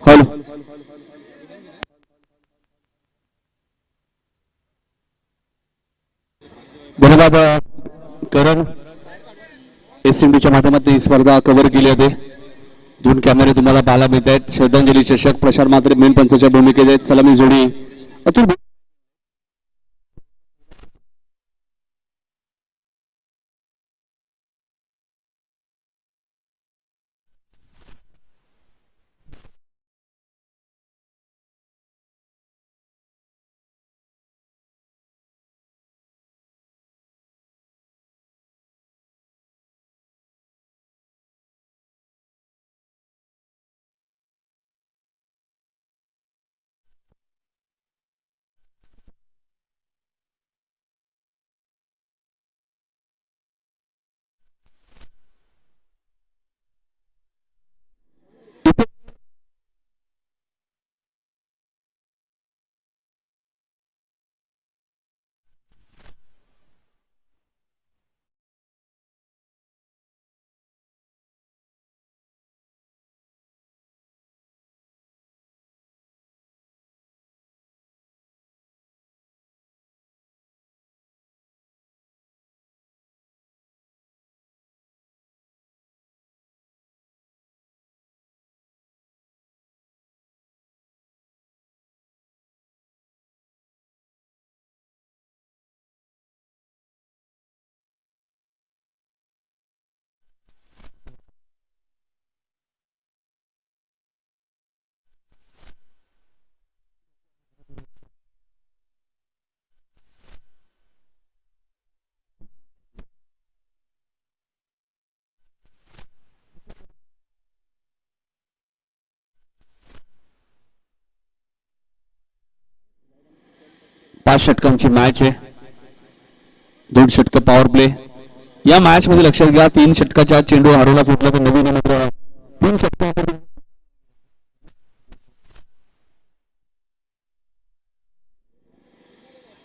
Hello. धन्यवाद करण. एसएमडीच्या माध्यमातून ही स्पर्धा कव्हर केली होते. दोन कॅमेरे तुम्हाला पाहायला मिळत आहेत. श्रद्धांजली चषक प्रशांत मात्रे मेन पंचाच्या भूमिकेत आहेत. सलामी जोडी अतुल 5 षटकांची मॅच आहे. 2 षटक पॉवर प्ले. या मॅच मध्ये लक्षात घ्या 3 षटकाच्या चेंडू हरवला फुटला तर नवीन मात्र 3 षटकांमध्ये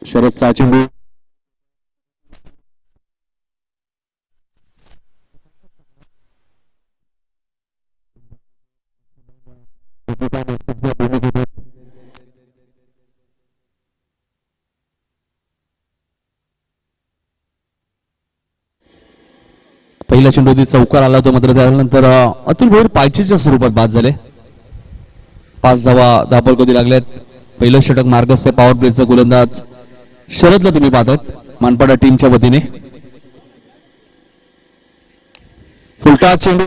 शरदचा चेंडू पहिला चेंडू चौकार आला होता मात्र त्यानंतर अतुल भोईर पायचीच्या स्वरूपात बाद झाले. 5 धावा धापळकोदी लागल्यात. पहिलं षटक मार्गस्थ पॉवर प्लेचा गोलंदाज शरदला तुम्ही पाहतायत मानपाडा टीमच्या वतीने. फुलटा चेंडू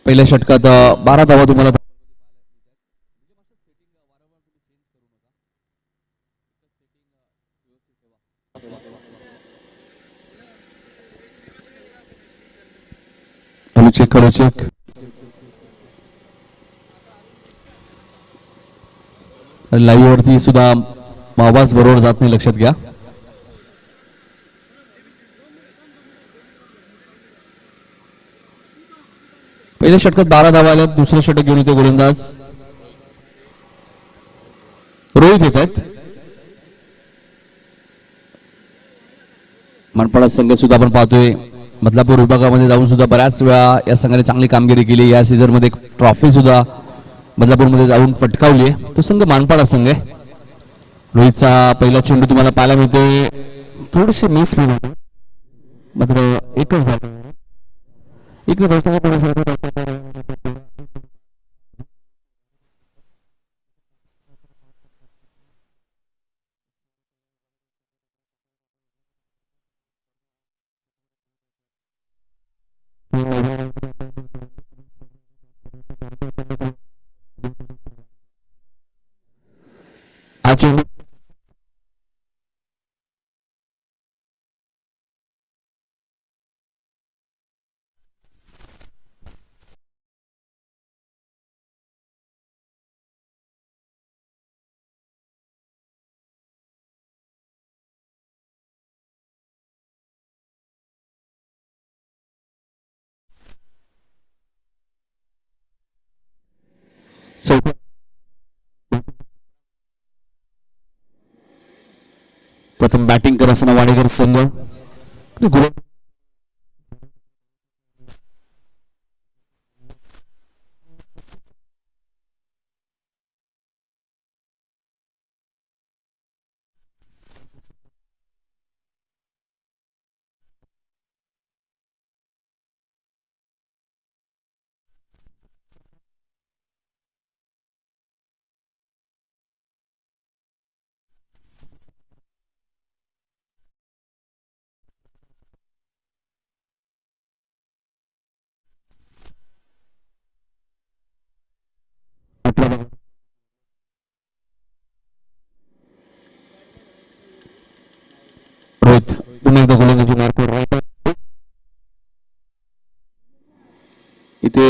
पहिल्या षटकात 12 धावा तुम्हाला चेक करू. चेक लाईव्ह वरती सुद्धा आवाज बरोबर जात नाही, लक्षात घ्या. पहिल्या षटकात 12 धावा आल्या. दुसरं षटक घेऊन येते गोलंदाज रोहित येत आहेत. मनपाडा संघ सुद्धा आपण पाहतोय बदलापूर विभागामध्ये जाऊन सुद्धा बऱ्याच वेळा या संघाने चांगली कामगिरी केली. या सीझन मध्ये ट्रॉफी सुद्धा बदलापूरमध्ये जाऊन पटकावली आहे. तो संघ मानपाडा संघ आहे. रोहितचा पहिला चेंडू तुम्हाला पाहायला मिळतोय. थोडीशी मिस होईल मात्र एकच झालं. इकडे हा चेंडू चौका प्रथम बॅटिंग करत असताना वाडेकर संघ 18 रोहित पुन्हा एकदा गोलंदाजी मार्कवर इथे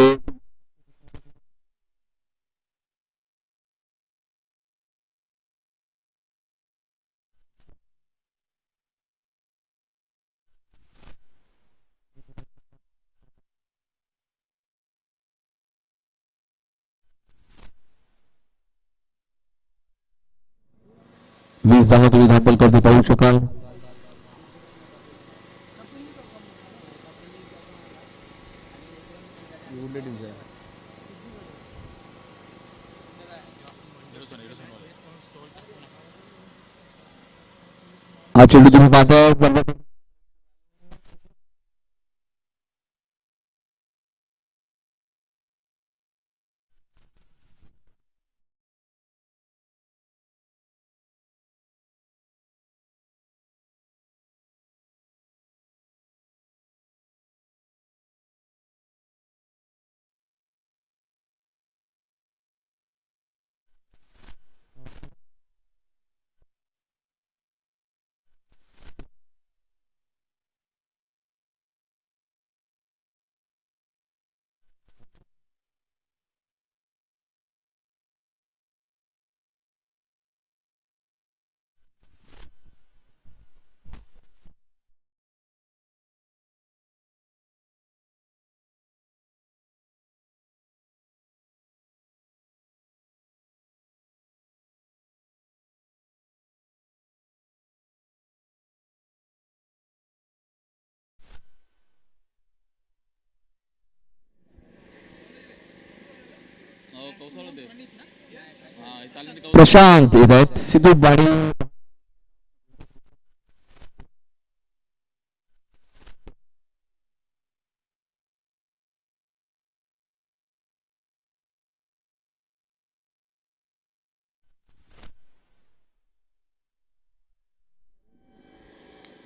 वीस धावा तुम्ही धापल करते पाहू शकाल. हा चेंडू तुम्ही पाहताय प्रशांत येत आहेत. सिद्धू बाडी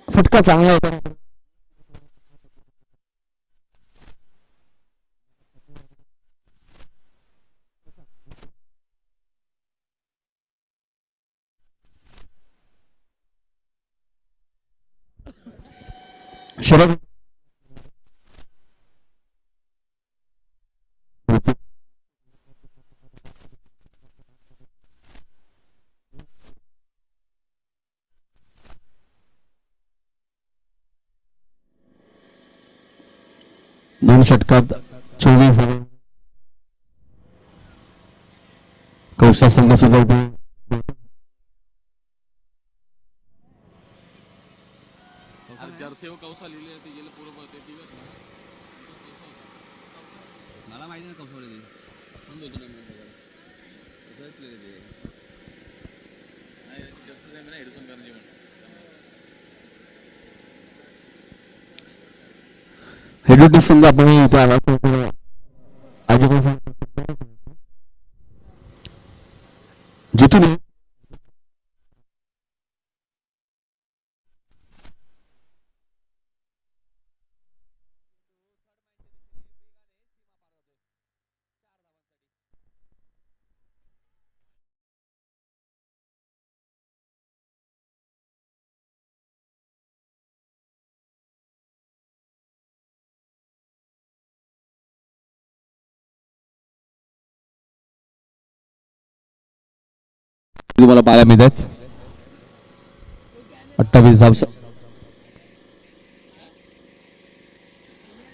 फटका चांगला होता. शरद दोन षटकात 24 दुसरा संघ सुद्धा मला माहिती ना कौशल्य पण बोलतो ना हेडोटी संघ आपण इथे आला जिथून तुम्हाला पाहायला मिळतात 28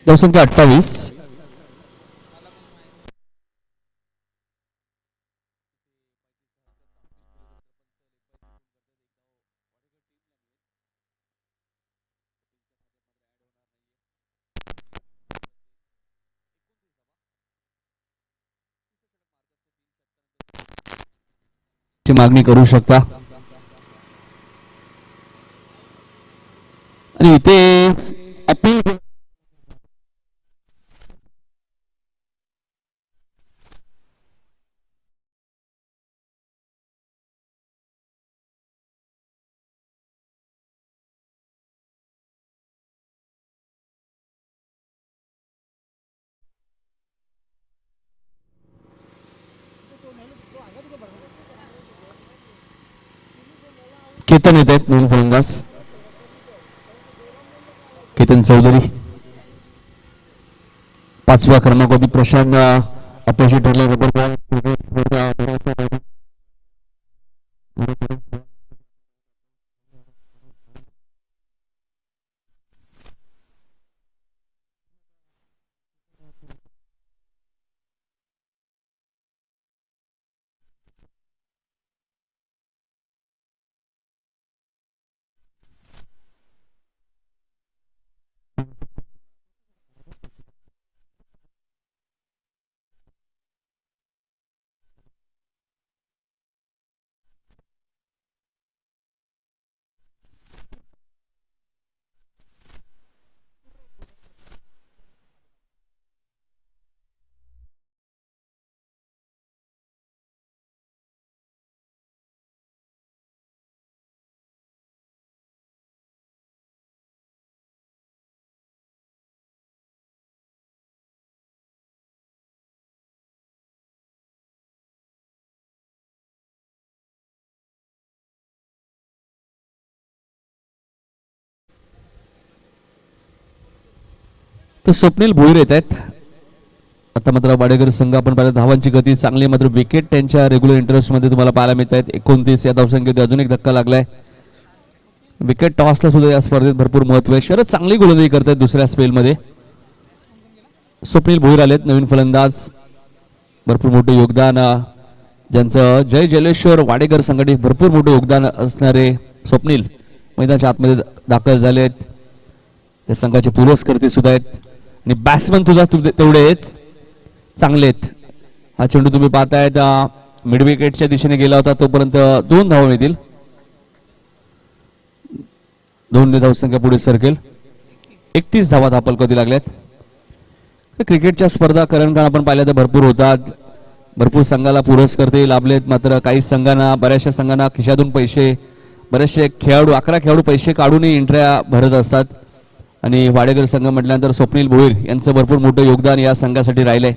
धावसंख्या 28. ची मागणी करू शकता आणि इथे अपील केतन येत आहेत नवीन फलंदाज केतन चौधरी 5व्या क्रमांकावरती प्रशांत अपयशी ठरले रबर बॉल तर स्वप्नील भोईर येत आहेत आता मात्र वाडेकर संघ आपण पाहिलं धावांची गती चांगली मात्र विकेट त्यांच्या रेग्युलर इंटरेस्ट मध्ये तुम्हाला पाहायला मिळत आहेत 29 या धावसंख्येत अजून एक धक्का लागलाय विकेट टॉसला सुद्धा या स्पर्धेत भरपूर महत्व आहे शरद चांगली गोलंदाजी करतात दुसऱ्या स्पेलमध्ये स्वप्नील भोईर आलेत नवीन फलंदाज भरपूर मोठं योगदान ज्यांचं जय जलेश्वर वाडेकर संघटनेत भरपूर मोठं योगदान असणारे स्वप्नील मैदानाच्या आतमध्ये दाखल झाले आहेत या संघाचे पुरस्कर्ते सुद्धा आहेत आणि बॅट्समन सुद्धा तेवढेच चांगले आहेत हा चेंडू तुम्ही पाहतायत मिड विकेटच्या दिशेने गेला होता तोपर्यंत 2 धावा मिळतील 2 धावसंख्या पुढे सरकेल 31 धावा धापलकती लागल्यात क्रिकेटच्या स्पर्धा कारण आपण पाहिल्या तर भरपूर होतात भरपूर संघाला पुरस्कर्ते लाभलेत मात्र काही संघांना बऱ्याचशा संघांना खिशातून पैसे बरेचसे खेळाडू 11 खेळाडू पैसे काढूनही एंट्र्या भरत असतात आणि वाडेकर संघ म्हटल्यानंतर स्वप्नील भोईर यांचं भरपूर मोठं योगदान या संघासाठी राहिलंय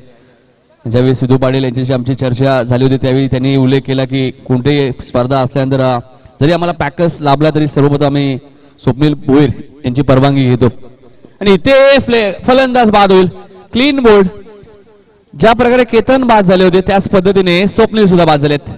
ज्यावेळी सिद्धू पाटील यांच्याशी आमची चर्चा झाली होती त्यावेळी त्यांनी उल्लेख केला की कोणतेही स्पर्धा असल्यानंतर जरी आम्हाला पॅकर्स लाभला तरी सर्वप्रथम आम्ही स्वप्नील भोईर यांची परवानगी घेतो आणि इथे फलंदाज बाद होईल क्लीन बोल्ड ज्या प्रकारे केतन बाद झाले होते त्याच पद्धतीने स्वप्नील सुद्धा बाद झालेत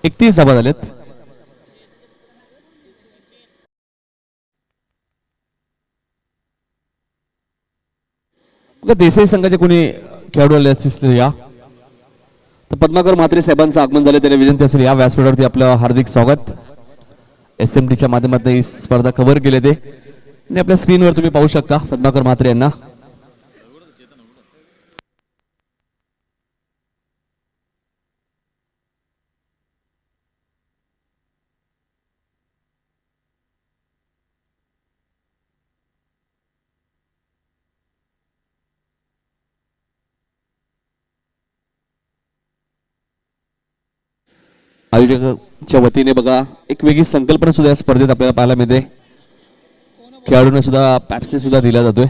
31 धाबा झालेत. देसाई संघाचे कोणी खेळाडू आले असतील या. तर पद्माकर म्हात्रे साहेबांचं आगमन झाले, त्याला विनंती असेल या व्यासपीठावरती आपलं हार्दिक स्वागत. SMTच्या माध्यमातून ही स्पर्धा कव्हर केले ते आणि आपल्या स्क्रीनवर तुम्ही पाहू शकता पद्माकर म्हात्रे यांना. आयोजकांच्या वतीने बघा एक वेगळी संकल्पना सुद्धा या स्पर्धेत आपल्याला पाहायला मिळते. खेळाडूंना सुद्धा पॅप्सी सुद्धा दिला जातोय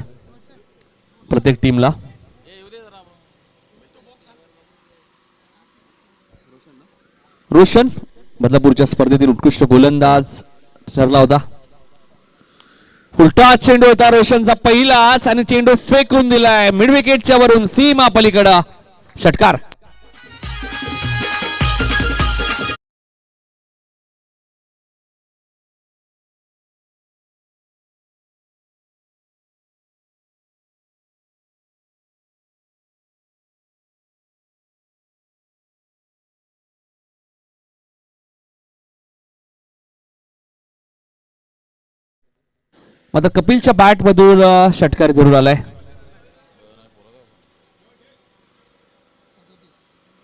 प्रत्येक टीमला. रोशन बदलापूरच्या स्पर्धेतील उत्कृष्ट गोलंदाज ठरला होता. उलटा चेंडू होता रोशनचा पहिलाच आणि चेंडू फेकून दिलाय मिड विकेटच्या वरून सीमा पलीकडे. षटकार. मात्र कपिलच्या बॅट मधून षटकार जरूर आलाय.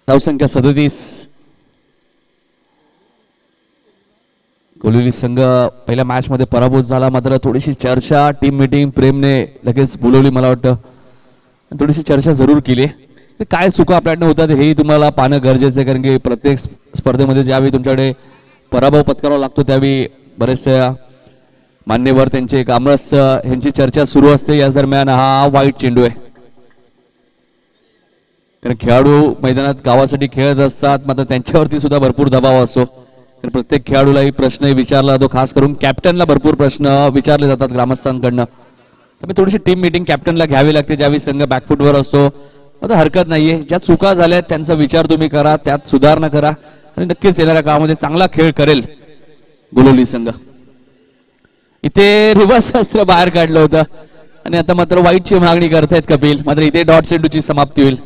धावसंख्या 37. कोहली संघ पहिल्या मॅच मध्ये पराभूत झाला, मात्र थोडीशी चर्चा टीम मीटिंग प्रेमने लगेच बोलवली. मला वाटतं थोडीशी चर्चा जरूर केली. काय चुका आपल्याकडनं होतात हे तुम्हाला पाहणं गरजेचं आहे, कारण की प्रत्येक स्पर्धेमध्ये ज्यावेळी तुमच्याकडे पराभव पत्करावा लागतो त्यावेळी बरेचसे मान्यवर त्यांचे कामरस यांची चर्चा सुरू असते. या दरम्यान हा वाईट चेंडू आहे, कारण खेळाडू मैदानात गावासाठी खेळत असतात, मात्र त्यांच्यावरती सुद्धा भरपूर दबाव असतो. तर प्रत्येक खेळाडूलाही प्रश्न विचारला जातो, खास करून कॅप्टनला भरपूर प्रश्न विचारले जातात ग्रामस्थांकडनं. त्यामुळे थोडीशी टीम मीटिंग कॅप्टनला घ्यावी लागते ज्यावेळी संघ बॅकफुटवर असतो. आता हरकत नाहीये, ज्या चुका झाल्या त्यांचा विचार तुम्ही करा, त्यात सुधारणा करा आणि नक्कीच येणाऱ्या काळामध्ये चांगला खेळ करेल गोलोली संघ. इथे रिव्हर्स अस्त्र बाहेर काढलं होतं आणि आता मात्र वाईटची मागणी करतायत कपिल. मात्र इथे डॉट चेंडूची समाप्ती होईल.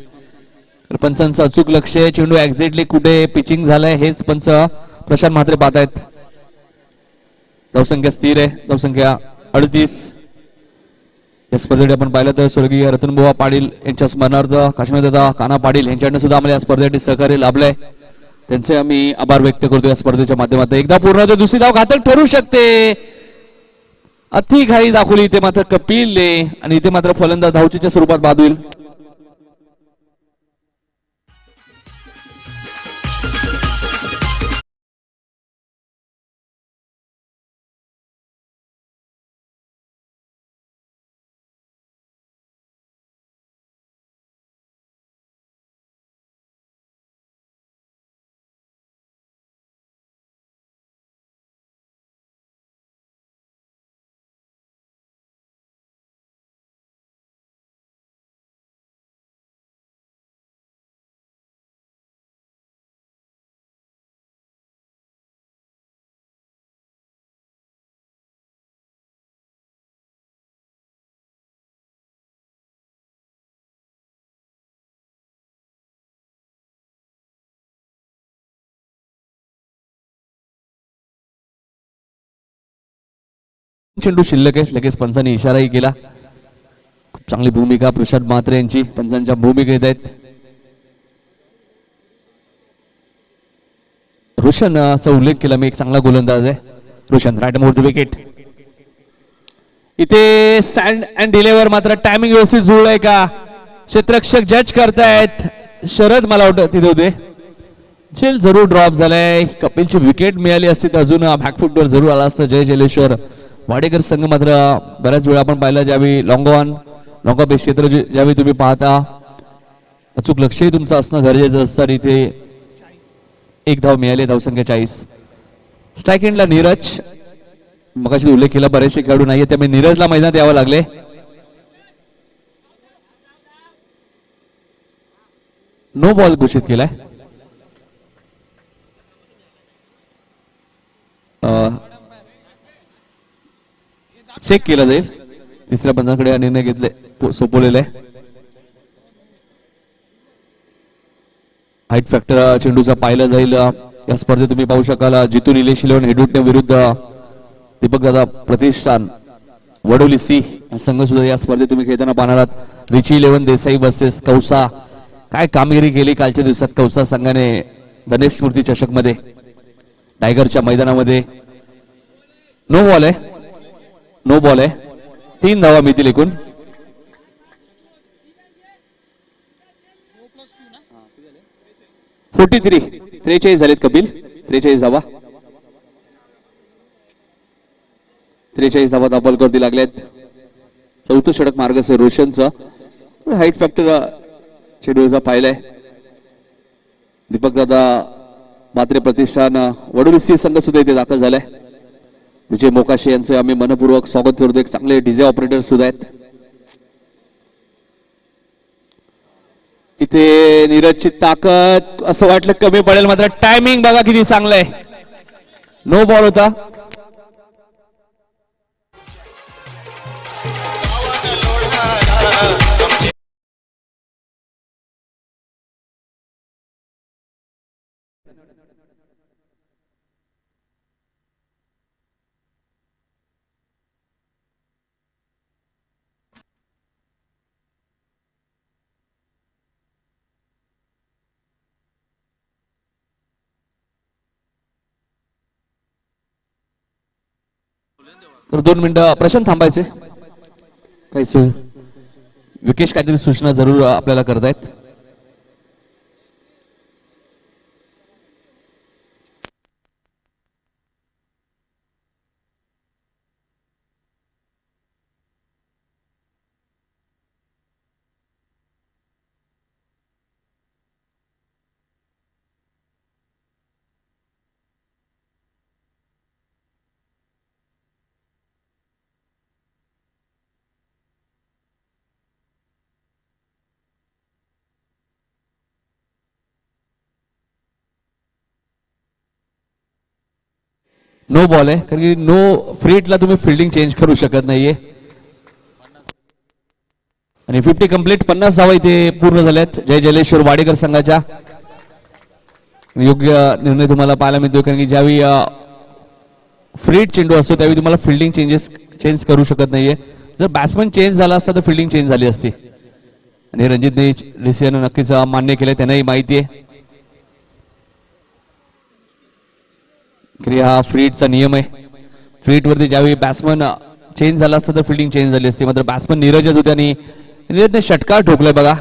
तर पंचांचं अचूक लक्ष, चेंडू एक्झॅक्टली कुठे पिचिंग झालंय हेच पंच प्रशांत म्हात्रे पाहतायत. धावसंख्या स्थिर आहे, धावसंख्या 38. या स्पर्धेत आपण पाहिलं तर स्वर्गीय रतनबुवा पाटील यांच्या स्मरणार्थ काश्मीरदादा काना पाटील यांच्याकडनं सुद्धा आम्हाला या स्पर्धेसाठी सहकार्य लाभलंय. त्यांचे आम्ही आभार व्यक्त करतो या स्पर्धेच्या माध्यमातून. एकदा पूर्ण होते, दुसरी धाव घातक ठरू शकते. अति घाई दाखवली इथे मात्र कपिलने आणि इथे मात्र फलंदाज धावचीच्या स्वरूपात बाद होईल. चेंडू शिल्लक आहे, लगेच पंचांनी इशाराही केला. खूप चांगली भूमिका प्रशांत म्हात्रे यांची पंचांच्या भूमिकेत आहेत. रोशनचा उल्लेख केला मी, एक चांगला गोलंदाज आहे Roshan. Right more the wicket. इथे स्टँड अँड डिलेवर मात्र टायमिंग व्यवस्थित जुळलंय का क्षेत्ररक्षक जज करतायत. शरद मला वाटतं तिथे होते. झेल जरूर ड्रॉप झालाय. कपिलची विकेट मिळाली असती तर अजून बॅकफुटवर जरूर आला असतं जय जलेश्वर. वाडेकर संघ मात्र बऱ्याच वेळा आपण पाहिलं ज्यावेळी लॉंग ऑफ क्षेत्र ज्यावेळी तुम्ही पाहता अचूक लक्षही तुमचं असणं गरजेचं असतं. आणि इथे एक धाव मिळाली, धावसंख्या 40. स्ट्राईक एंडला नीरज, मगाशी उल्लेख केला बरेचसे खेळाडू नाहीये त्यामुळे नीरजला मैदानात यावं लागले. नो बॉल घोषित केलाय. चेक केला जाईल. तिसऱ्या पंचांकडे हा निर्णय घेतले सोपवलेला आहे. हाईट फॅक्टर चेंडूचा पाहिला जाईल. या स्पर्धेत तुम्ही पाहू शकाल जितू निलेश 11 हेडुटने विरुद्ध दीपक दादा प्रतिष्ठान वडोली सी हा संघ सुद्धा या स्पर्धेत तुम्ही खेळताना पाहणार आहात. रिची 11 देसाई वर्सेस कौसा. काय कामगिरी केली कालच्या दिवसात कौसा संघाने गणेश स्मृती चषक मध्ये टायगरच्या मैदानामध्ये. नो बॉल आहे, नो बॉल आहे. 3 धावा मिळतील एकूण. No +2 ना. 43 झालेत कपिल. 43 धावा, 43 धावा दाबलकरती लागल्यात. चौथं षटक मार्गस आहे रोशनचं. हाईट फॅक्टर चेंडूचा पाहिलाय. दीपक दादा मात्रे प्रतिष्ठान वडोली सी संघ सुद्धा इथे दाखल झालाय. विजय मोकाशे यांचे आम्ही मनपूर्वक स्वागत करतो. एक चांगले डीजे ऑपरेटर सुद्धा आहेत इथे. नीरजची ताकद असं वाटलं कमी पडेल, मात्र टायमिंग बघा किती चांगलं आहे. नो बॉल होता. तर 2 मिनिटं प्रशांत थांबायचे. काही विकेश काहीतरी सूचना जरूर आपल्याला करतायत. नो बॉल आहे, कारण की नो फ्रीटला तुम्ही फिल्डिंग चेंज करू शकत नाहीये. आणि 50 कंप्लीट. 50 धावा इथे पूर्ण झाल्यात जय जलेश्वर वाडेकर संघाच्या. योग्य निर्णय तुम्हाला पाहायला मिळतो, कारण की ज्यावेळी फ्रीट चेंडू असतो त्यावेळी तुम्हाला फिल्डिंग चेंज करू शकत नाहीये. जर बॅट्समन चेंज झाला असता तर फिल्डिंग चेंज झाली असती. आणि रणजितने डिसिजन नक्कीच मान्य केलंय, त्यांनाही माहिती आहे की हा फ्रीटचा नियम आहे. फ्रीट वरती ज्यावेळी बॅट्समन चेंज झाला असता तर फिल्डिंग चेंज झाली असती. मात्र बॅट्समन नीरजच होते आणि नीरजने षटकार ठोकलाय. बघा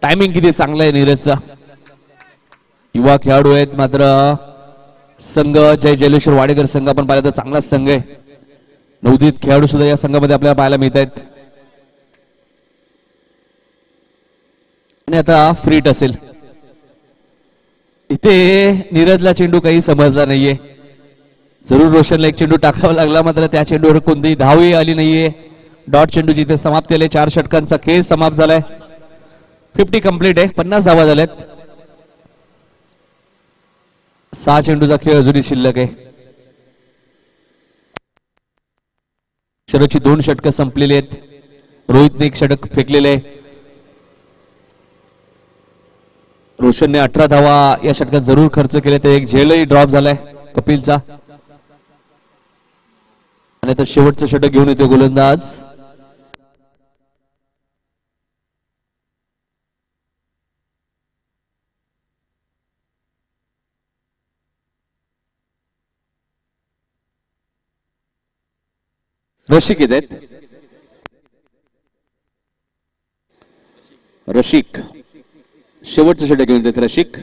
टायमिंग किती चांगला आहे नीरजचा. युवा खेळाडू आहेत, मात्र संघ जय जलेश्वर वाडेकर संघ आपण पाहिलं तर चांगलाच संघ आहे. नवोदित खेळाडू सुद्धा या संघामध्ये आपल्याला पाहायला मिळत आहेत. आणि आता फ्रीट असेल इथे. नीरजला चेंडू काही समजला नाहीये. जरूर रोशनला एक चेंडू टाकावा लागला, मात्र त्या चेंडूवर कोणतीही धावही आली नाहीये. डॉट चेंडू जिथे समाप्त केले. 4 षटकांचा खेळ समाप्त झालाय. 50 कंप्लीट आहे. 50 धावा झाल्यात. 6 चेंडूचा खेळ अजूनही शिल्लक आहे. शरदची 2 षटकं संपलेली आहेत. रोहितने 1 षटक फेकलेले आहे. रोशनने 18 धावा या षटकात जरूर खर्च केले. तर एक झेलही ड्रॉप झालाय कपिलचा. आणि आता शेवटचं षटक घेऊन येतो गोलंदाज. रशिक येत आहेत. रशिक शेवटचं षटक घेऊन येतात. रशिक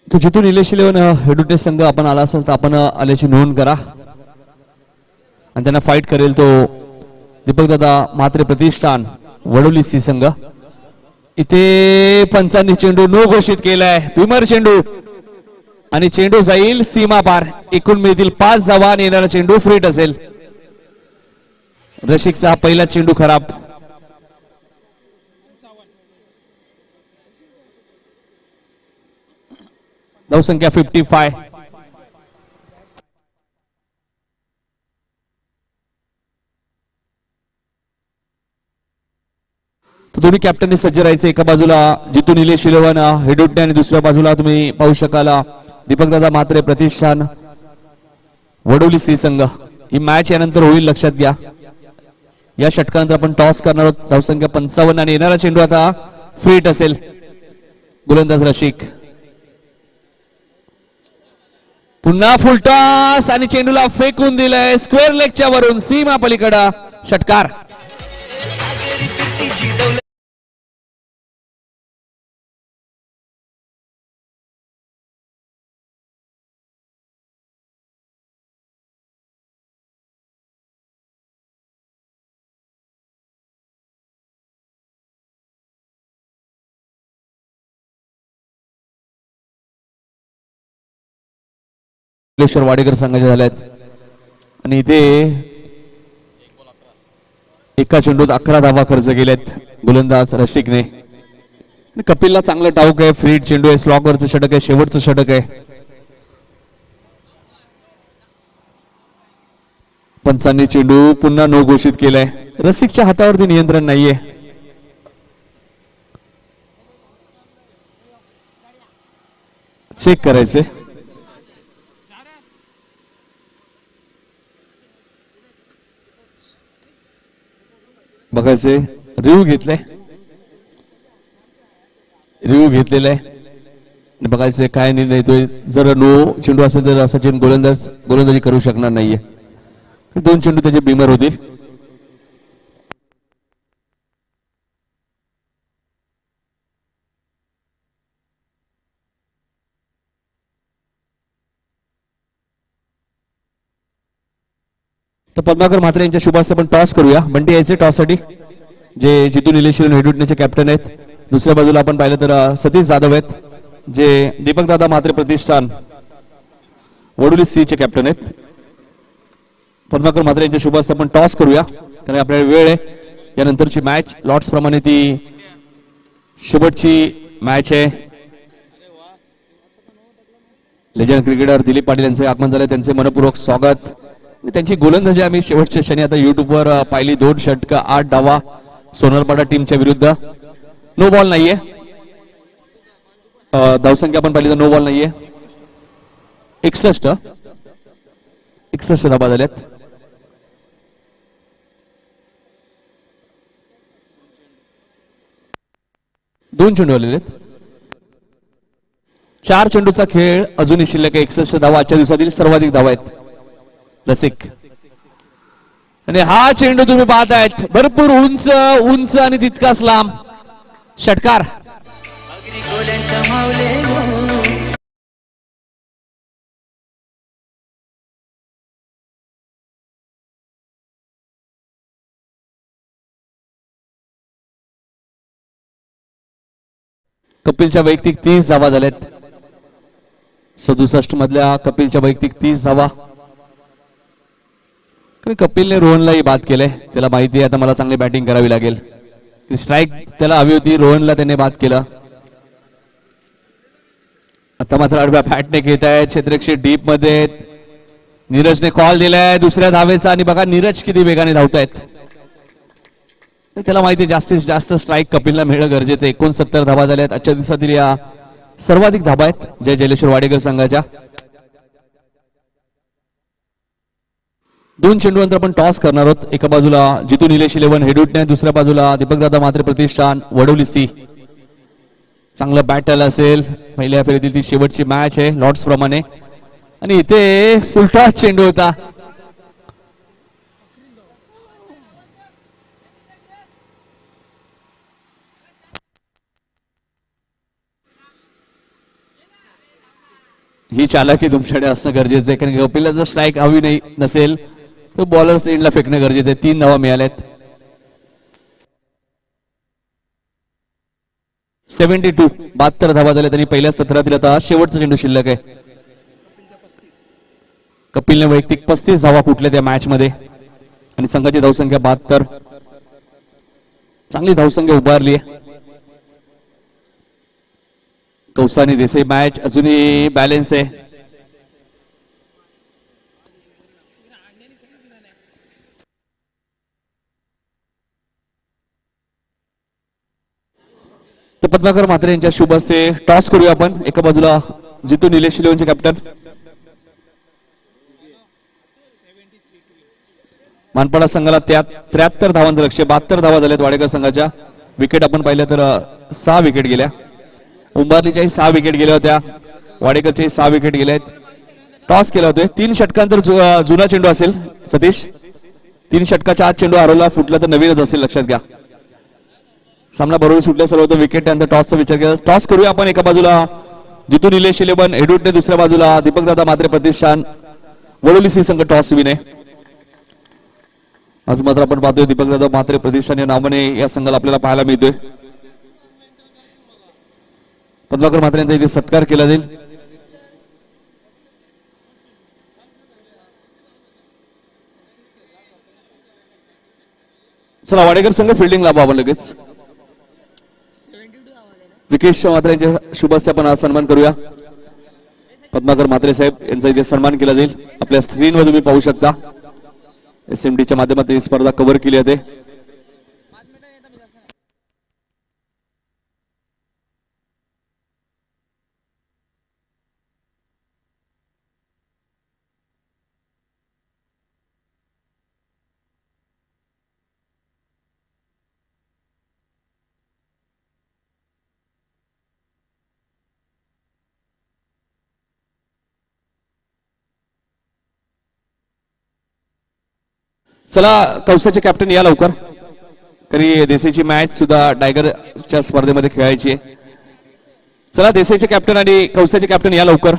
तर जिथून निलेश 11 हेडुटे संघ आपण आला असेल तर आपण आल्याची नोंद करा. आणि त्यांना फाईट करेल तो दीपक दादा म्हात्रे प्रतिष्ठान वडोली सी संघ. इथे पंचांनी चेंडू नो घोषित केलाय. विमर चेंडू आणि चेंडू जाईल सीमा पार. एकूण मिळतील 5 धावा आणि येणारा चेंडू फ्रीट असेल. रशिकचा हा पहिला चेंडू खराब. धावसंख्या 55. तर दोन्ही कॅप्टननी सज्ज राहायचे. एका बाजूला जितू निलेश इलेव्हन हेडुटणे आणि दुसऱ्या बाजूला तुम्ही पाहू शकाल दीपकदादा म्हात्रे प्रतिष्ठान वडोली सी संघ. ही मॅच यानंतर होईल, लक्षात घ्या. या षटकानंतर आपण टॉस करणार आहोत. धावसंख्या 55 आणि येणारा चेंडू आता फ्रीट असेल. गोलंदाज रशिक पुन्हा फुल टॉस आणि चेंडूला फेकून दिलंय स्क्वेअर लेगच्या वरून सीमा पलीकडे षटकार. वाडेकर संघाचे झालेत आणि इथे एका चेंडूत 11 धावा खर्च केलेत गोलंदाज रशिकने. कपिलला चांगलं टाऊक आहे. फ्रीट चेंडू आहे, स्लॉगवरचं षटक आहे, शेवटचं षटक आहे. पंचांनी चेंडू पुन्हा नो घोषित केलाय. रसिकच्या हातावरती नियंत्रण नाहीये. चेक करायचे. बघायचे. रिव्ह्यू घेतलाय, रिव्ह्यू घेतलेला आहे आणि बघायचे काय निर्णय येतोय. जर नो चेंडू असेल तर असा चेंडू गोलंदाजी करू शकणार नाहीये. 2 चेंडू त्याचे बिमर होतील. तर पद्माकर म्हात्रे यांच्या शुभास्ते आपण टॉस करूया. बंटी यायचे टॉस साठी, जे जितू निलेश हेडुटणेचे कॅप्टन आहेत. दुसऱ्या बाजूला आपण पाहिलं तर सतीश जाधव आहेत, जे दीपकदादा म्हात्रे प्रतिष्ठान वडोली सी चे कॅप्टन आहेत. पद्माकर म्हात्रे यांच्या शुभास्ते आपण टॉस करूया, कारण आपल्याला वेळ आहे. यानंतरची मॅच लॉट्स प्रमाणे ती शेवटची मॅच आहे. लेजंड क्रिकेटर दिलीप पाटील यांचे आगमन झाले, त्यांचे मनपूर्वक स्वागत. त्यांची गोलंदाजी आम्ही शेवटच्या क्षणी आता युट्यूबवर पाहिली. 2 षटकं 8 डावा सोनरपाडा टीमच्या विरुद्ध. नो बॉल नाहीये. धावसंख्या आपण पाहिली तर नो बॉल नाहीये. 61 धाबा झाल्यात. दोन चेंडू आलेले आहेत. 4 चेंडूचा खेळ अजूनही शिल्लक आहे. 61 धावा आजच्या दिवसातील सर्वाधिक धावा आहेत. रसिक आणि हा चेंडू तुम्ही पाहतायत भरपूर उंच उंच आणि तितकाच लांब षटकार. कपिलच्या वैयक्तिक 30 धावा झाल्यात. 67 मधल्या कपिलच्या वैयक्तिक 30 धावा. कपिलने रोहनलाही बाद केले. त्याला माहिती आहे आता मला चांगली बॅटिंग करावी लागेल. स्ट्राईक त्याला हवी होती, रोहनला त्याने बाद केला. आता मात्र आडव्या बॅटने घेत आहेत क्षेत्ररक्षक डीप मध्ये. नीरजने कॉल दिलाय दुसऱ्या धावेचा आणि बघा नीरज किती वेगाने धावतायत. त्याला माहिती जास्तीत जास्त स्ट्राईक कपिलला मिळणं गरजेचं. 69 धावा झाल्यात आजच्या दिवसातील या सर्वाधिक धावा आहेत जय जलेश्वर वाडेकर संघाच्या. 2 चेंडू नंतर आपण टॉस करणार आहोत. एका बाजूला जितू निलेश इलेव्हन हेडुटणे, दुसऱ्या बाजूला दीपकदादा म्हात्रे प्रतिष्ठान वडोली सी. चांगलं बॅटल असेल. पहिल्या फेरीतील ती शेवटची मॅच आहे लॉर्ड्स प्रमाणे आणि इथे फुलटॉस चेंडू होता. ही चालाकी तुमच्याकडे असणं गरजेचं आहे, कारण कपिलला जर स्ट्राईक हवी नाही नसेल तर बॉलर्स एंडला फेकणं गरजेचं आहे. 3 धावा मिळाल्यात. 72 72 धावा झाल्या त्यांनी पहिल्या सत्रातील. आता शेवटचा चेंडू शिल्लक आहे. कपिलने वैयक्तिक 35 धावा कुठल्या त्या मॅच मध्ये आणि संघाची धावसंख्या 72. चांगली धावसंख्या उभारली आहे. कौसा आणि देसाई मॅच अजूनही बॅलन्स आहे. तर पद्माकर म्हात्रे यांच्या शुभ हस्ते टॉस करूया आपण. एका बाजूला जितू निलेश शिलेवनचे कॅप्टन. मानपाडा संघाला 73 धावांचं लक्ष. 72 धावा झाल्यात वाडेकर संघाच्या. विकेट आपण पाहिलं तर 6 विकेट गेल्या. उंबारलीच्याही 6 विकेट गेल्या होत्या. वाडेकरच्याही 6 विकेट गेल्या आहेत. टॉस केला होतोय. 3 षटकांतर जुना चेंडू असेल सतीश. 3 षटकाच्या आत चेंडू हरवला फुटला तर नवीनच असेल, लक्षात घ्या. सामना बरोबर सुटला सर्व विकेट त्यानंतर टॉसचा विचार केला. टॉस करूया आपण. एका बाजूला जितू निलेश 11 एडुटने, दुसऱ्या बाजूला दीपकदादा म्हात्रे प्रतिष्ठान वडोली सी संघ टॉस विने. आज मात्र आपण पाहतोय दीपकदादा म्हात्रे प्रतिष्ठान या नावाने या संघाला आपल्याला पाहायला मिळतोय. पद्माकर म्हात्रे यांचा इथे सत्कार केला जाईल. चला वाडेकर संघ फिल्डिंग लाभा आपण लगेच. विकेश म्हात्रे यांच्या शुभ हस्ते आपण आज सन्मान करूया. पद्माकर म्हात्रे साहेब यांचा इथे सन्मान केला जाईल. आपल्या स्क्रीनवर तुम्ही पाहू शकता. SMDच्या माध्यमातून ही स्पर्धा कव्हर केली जाते. चला कौसाचे कॅप्टन या लवकर. कधी देसाईची मॅच सुद्धा टायगरच्या स्पर्धेमध्ये खेळायची आहे. चला देसाईचे कॅप्टन आणि कौसाचे कॅप्टन या लवकर.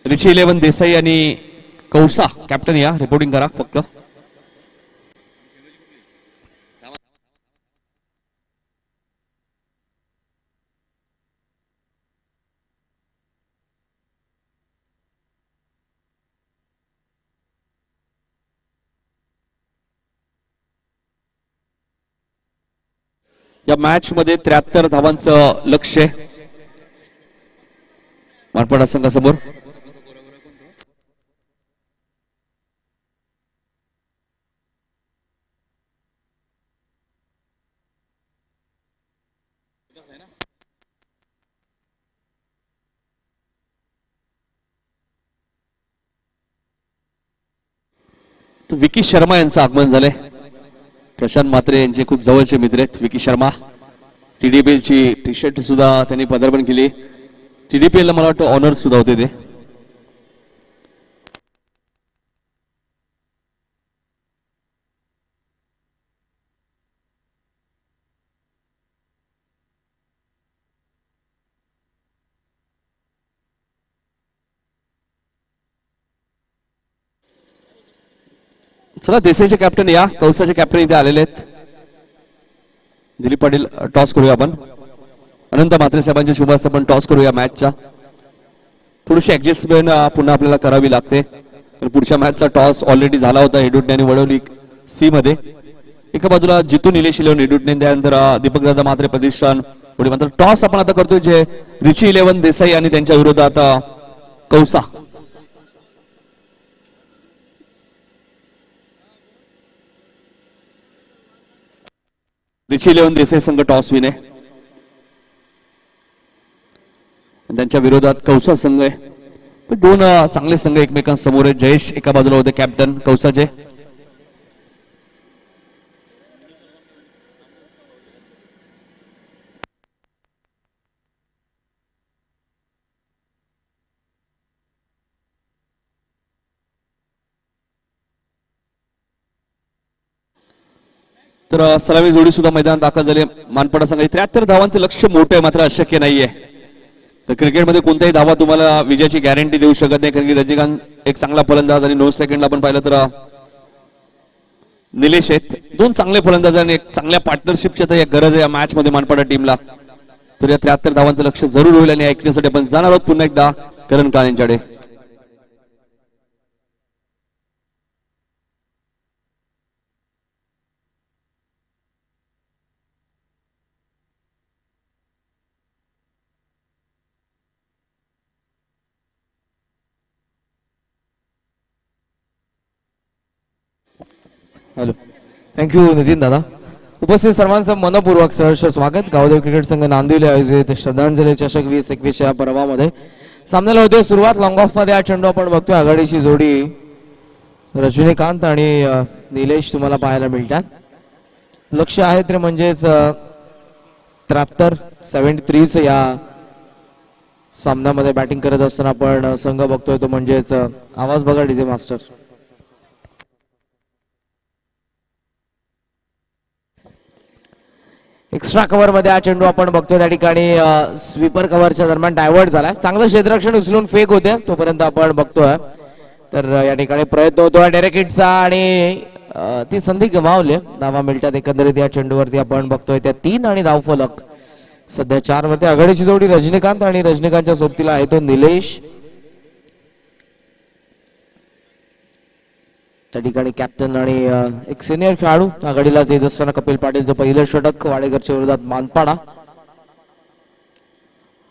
रिची 11 देसाई आणि कौसा कॅप्टन या. रिपोर्टिंग करा फक्त. या मॅच मध्ये 73 धावांचं लक्ष आहे मानपाडा संघासमोर. विकी शर्मा यांचं आगमन झालंय. प्रशांत म्हात्रे यांचे खूप जवळचे मित्र आहेत विकी शर्मा. TDPL ची टी शर्ट सुद्धा त्यांनी पदार्पण केली. TDPL ला मला वाटतं ऑनर सुद्धा होते ते. चला देसाईचे कॅप्टन या. कौसाचे कॅप्टन इथे आलेले आहेत. दिलीप पाटील टॉस करूया आपण. अनंत म्हात्रे साहेबांच्या शुभ हस्ते आपण टॉस करूया मॅचचा. थोडीशी ऍडजस्टमेंट पुन्हा आपल्याला करावी लागते. पुढच्या मॅचचा टॉस ऑलरेडी झाला होता एडुटने आणि वडोली सी मध्ये. एका बाजूला जितू निलेश 11 एडुटने, त्यानंतर दीपकदादा म्हात्रे प्रतिष्ठान पुढे. मात्र टॉस आपण आता करतोय जे रिची 11 देसाई आणि त्यांच्या विरोधात कौसा. रिची 11 देसाई संघ टॉस विने. त्यांच्या विरोधात कौसा संघ आहे. दोन चांगले संघ एकमेकांसमोर आहे. जयेश एका बाजूला होते कॅप्टन कौसाचे. तर सलामी जोडी सुद्धा मैदानात दाखल झाले. मानपाडा संघ 73 धावांचं लक्ष मोठं आहे मात्र अशक्य नाहीये. तर क्रिकेटमध्ये कोणत्याही धावा तुम्हाला विजयाची गॅरंटी देऊ शकत नाही. कारण की रजनीकांत एक चांगला फलंदाज आणि 9 सेकंडला आपण पाहिलं तर निलेश आहेत. दोन चांगले फलंदाज आणि एक चांगल्या पार्टनरशिपची आता गरज आहे या मॅच मध्ये मानपाडा टीमला. तर या 73 धावांचं लक्ष जरूर होईल आणि ऐकण्यासाठी आपण जाणार आहोत पुन्हा एकदा करण काळे यांच्याकडे. हॅलो, थँक्यू नितीन दादा. उपस्थित सर्वांचं मनपूर्वक सहर्ष स्वागत. गावदेव क्रिकेट संघ नांदिवली आयोजित श्रद्धांजली चषक 2021 या पर्वामध्ये सामन्याला होते सुरुवात. लॉंग ऑफ मध्ये हा चेंडू आपण बघतोय. आघाडीची जोडी रजनीकांत आणि निलेश तुम्हाला पाहायला मिळतात. लक्ष आहे ते म्हणजेच 73 या सामन्यामध्ये बॅटिंग करत असताना आपण संघ बघतोय तो म्हणजेच आवाज बघा डीजे मास्टर. एक्स्ट्रा कव्हर मध्ये हा चेंडू आपण बघतोय. त्या ठिकाणी स्वीपर कव्हरच्या दरम्यान डायव्हर्ट झाला. चांगलं क्षेत्ररक्षण उचलून फेक होते तोपर्यंत आपण बघतोय. तर या ठिकाणी प्रयत्न होतोय डायरेक्ट हिटचा आणि ती संधी गमावली. धावा मिळतात एकंदरीत या चेंडूवरती आपण बघतोय त्या 3 आणि धावफलक सध्या 4 वरती. आघाडीची जोडी रजनीकांत आणि रजनीकांतच्या सोबतीला आहे तो निलेश. त्या ठिकाणी कॅप्टन आणि एक सिनियर खेळाडू आघाडीला येत असताना कपिल पाटीलचं पहिलं षटक वाडेकरच्या विरोधात मानपाडा.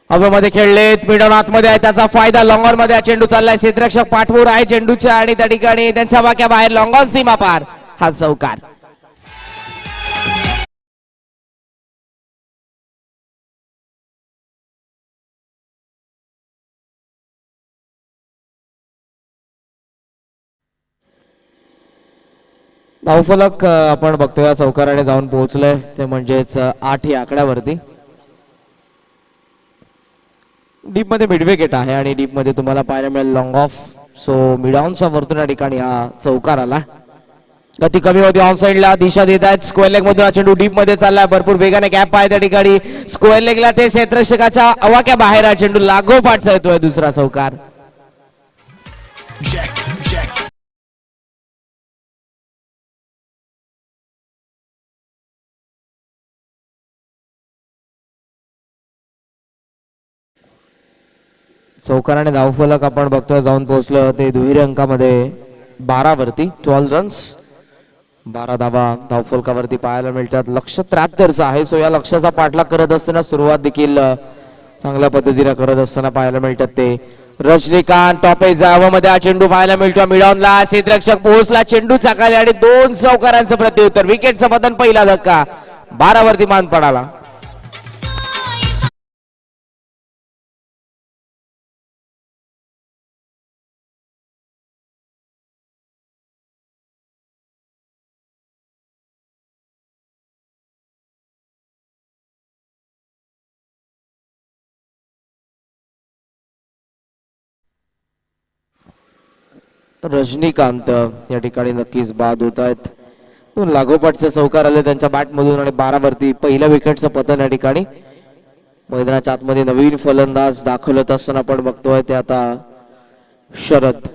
हवेमध्ये खेळलेत, मिडॉन आतमध्ये आहे, त्याचा फायदा. लॉंगॉन मध्ये हा चेंडू चाललाय. क्षेत्ररक्षक पाठवूर आहे चेंडूच्या आणि त्या ठिकाणी त्यांच्या वाक्या बाहेर लॉंगॉन सीमा पार. हा चौकार. धावफलक आपण बघतोय या चौकाराने जाऊन पोहोचलंय ते म्हणजेच 8 या आकड्यावरती. डीप मध्ये मिडवे गेट आहे आणि डीप मध्ये तुम्हाला पाहायला मिळेल लॉंग ऑफ. सो मिडॉनच्या वरतून या ठिकाणी हा चौकार आला. गती कमी होती. ऑन साइडला दिशा देत आहेत. स्क्वेअर लेग मधून हा चेंडू डीप मध्ये चाललाय. भरपूर वेगाने गॅप आहे त्या ठिकाणी. स्क्वेअर लेगला ते क्षेत्ररक्षकाच्या अवाक्या बाहेर हा चेंडू लागोपाठ येतोय. दुसरा चौकार. चौकाराने धावफलक आपण बघतोय जाऊन पोहोचलं ते दुहेरी अंकामध्ये 12 वरती. 12 रन्स 12 धावा धावफलकावरती पाहायला मिळतात. लक्ष 73चं आहे. सो या लक्ष्याचा पाठलाग करत असताना सुरुवात देखील चांगल्या पद्धतीने करत असताना पाहायला मिळतात ते रजनीकांत. टॉपेज हवामध्ये हा चेंडू पाहायला मिळतो. मिडॉनला क्षेत्ररक्षक पोहोचला. चेंडू चाकाले आणि 2 चौकारांचं प्रत्युत्तर. विकेटचं पतन. पहिला धक्का 12 वरती मान पडाला. रजनीकांत या ठिकाणी नक्कीच बाद होत आहेत. 2 लागोपाठचे चौकार आले त्यांच्या बॅट मधून आणि 12 वरती पहिल्या विकेटचं पतन या ठिकाणी. मैदानाच्या आतमध्ये नवीन फलंदाज दाखल होत असताना आपण बघतोय ते आता शरद.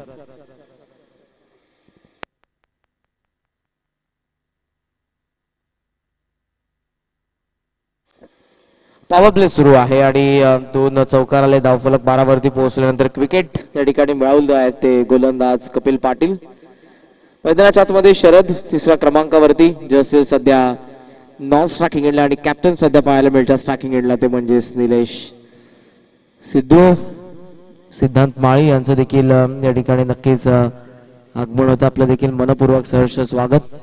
पॉवर प्ले सुरू आहे आणि 2 चौकार आले. धावफलक 12 वरती पोहोचल्यानंतर विकेट या ठिकाणी मिळवले आहेत ते गोलंदाज कपिल पाटील. मैदानाच्या आतमध्ये शरद 3ऱ्या क्रमांकावरती. जसे सध्या नॉन स्ट्रायकिंग एंडला आणि कॅप्टन सध्या पाहायला मिळतात स्ट्रायकिंग एंडला ते म्हणजेच निलेश. सिद्धू सिद्धांत माळी यांचं देखील या ठिकाणी नक्कीच आगमन होतं. आपलं देखील मनपूर्वक सहर्ष स्वागत.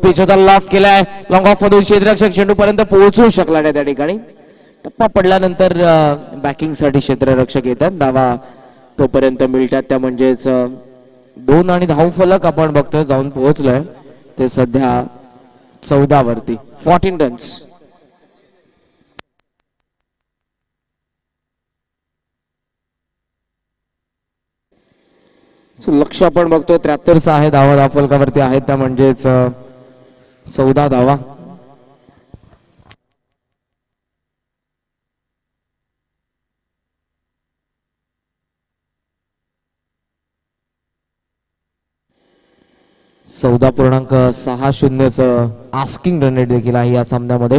पिच होता लॉफ केलाय. लॉंग ऑफ मधून क्षेत्ररक्षक चेंडू पर्यंत पोहोचू शकला नाही त्या ठिकाणी. टप्पा पडल्यानंतर बॅकिंग साठी क्षेत्ररक्षक येतात. धावा तोपर्यंत मिळतात त्या म्हणजेच 2 आणि धावफलक आपण बघतोय जाऊन पोहोचलोय ते सध्या 14 वरती. 14 रन्स. लक्ष आपण बघतोय 73चं आहे. धावा धावफलकावरती आहेत त्या म्हणजेच 14 धावा. .60 6-0 आस्किंग रन रेट देखील आहे या सामन्यामध्ये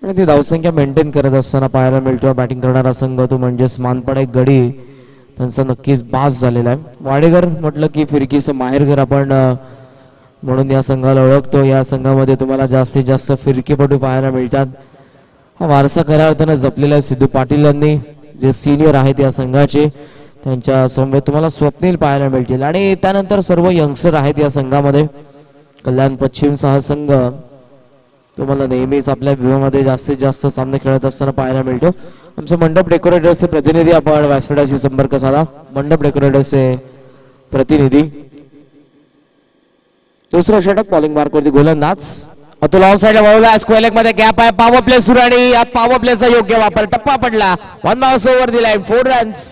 आणि ती धावसंख्या मेंटेन करत असताना पाहायला मिळतो बॅटिंग करणारा संघ तो म्हणजेच मानपाडे गडी त्यांचा नक्कीच बास झालेला आहे. वाडेघर म्हटलं की फिरकीचं माहेरघर आपण म्हणून या संघाला ओळखतो. या संघामध्ये तुम्हाला जास्तीत जास्त फिरकीपटू पाहायला मिळतात. हा वारसा खऱ्या अर्थानं जपलेला आहे सिद्धू पाटील यांनी, जे सिनियर आहेत या संघाचे. त्यांच्या समवेत तुम्हाला स्वप्नील पाहायला मिळतील आणि त्यानंतर सर्व यंगस्टर आहेत या संघामध्ये. कल्याण पश्चिमचा हा संघ तुम्हाला नेहमीच आपल्या विभागामध्ये जास्तीत जास्त सामने खेळत असताना पाहायला मिळतो. आमचे मंडप डेकोरेटर्सचे प्रतिनिधी आपण व्यासपीठाशी संपर्क साधा. मंडप डेकोरेटर्सचे प्रतिनिधी. दुसरं षटक बॉलिंग मार्कवरती गोलंदाज अतुल ऑन साइडला वळवला. स्क्वेअर लेग मध्ये गॅप आहे. पॉवर प्ले सुरू आणि या पॉवर प्लेचा योग्य वापर. टप्पा पडला. 1 बाउन्स ओव्हर दिलाय. 4 रन्स.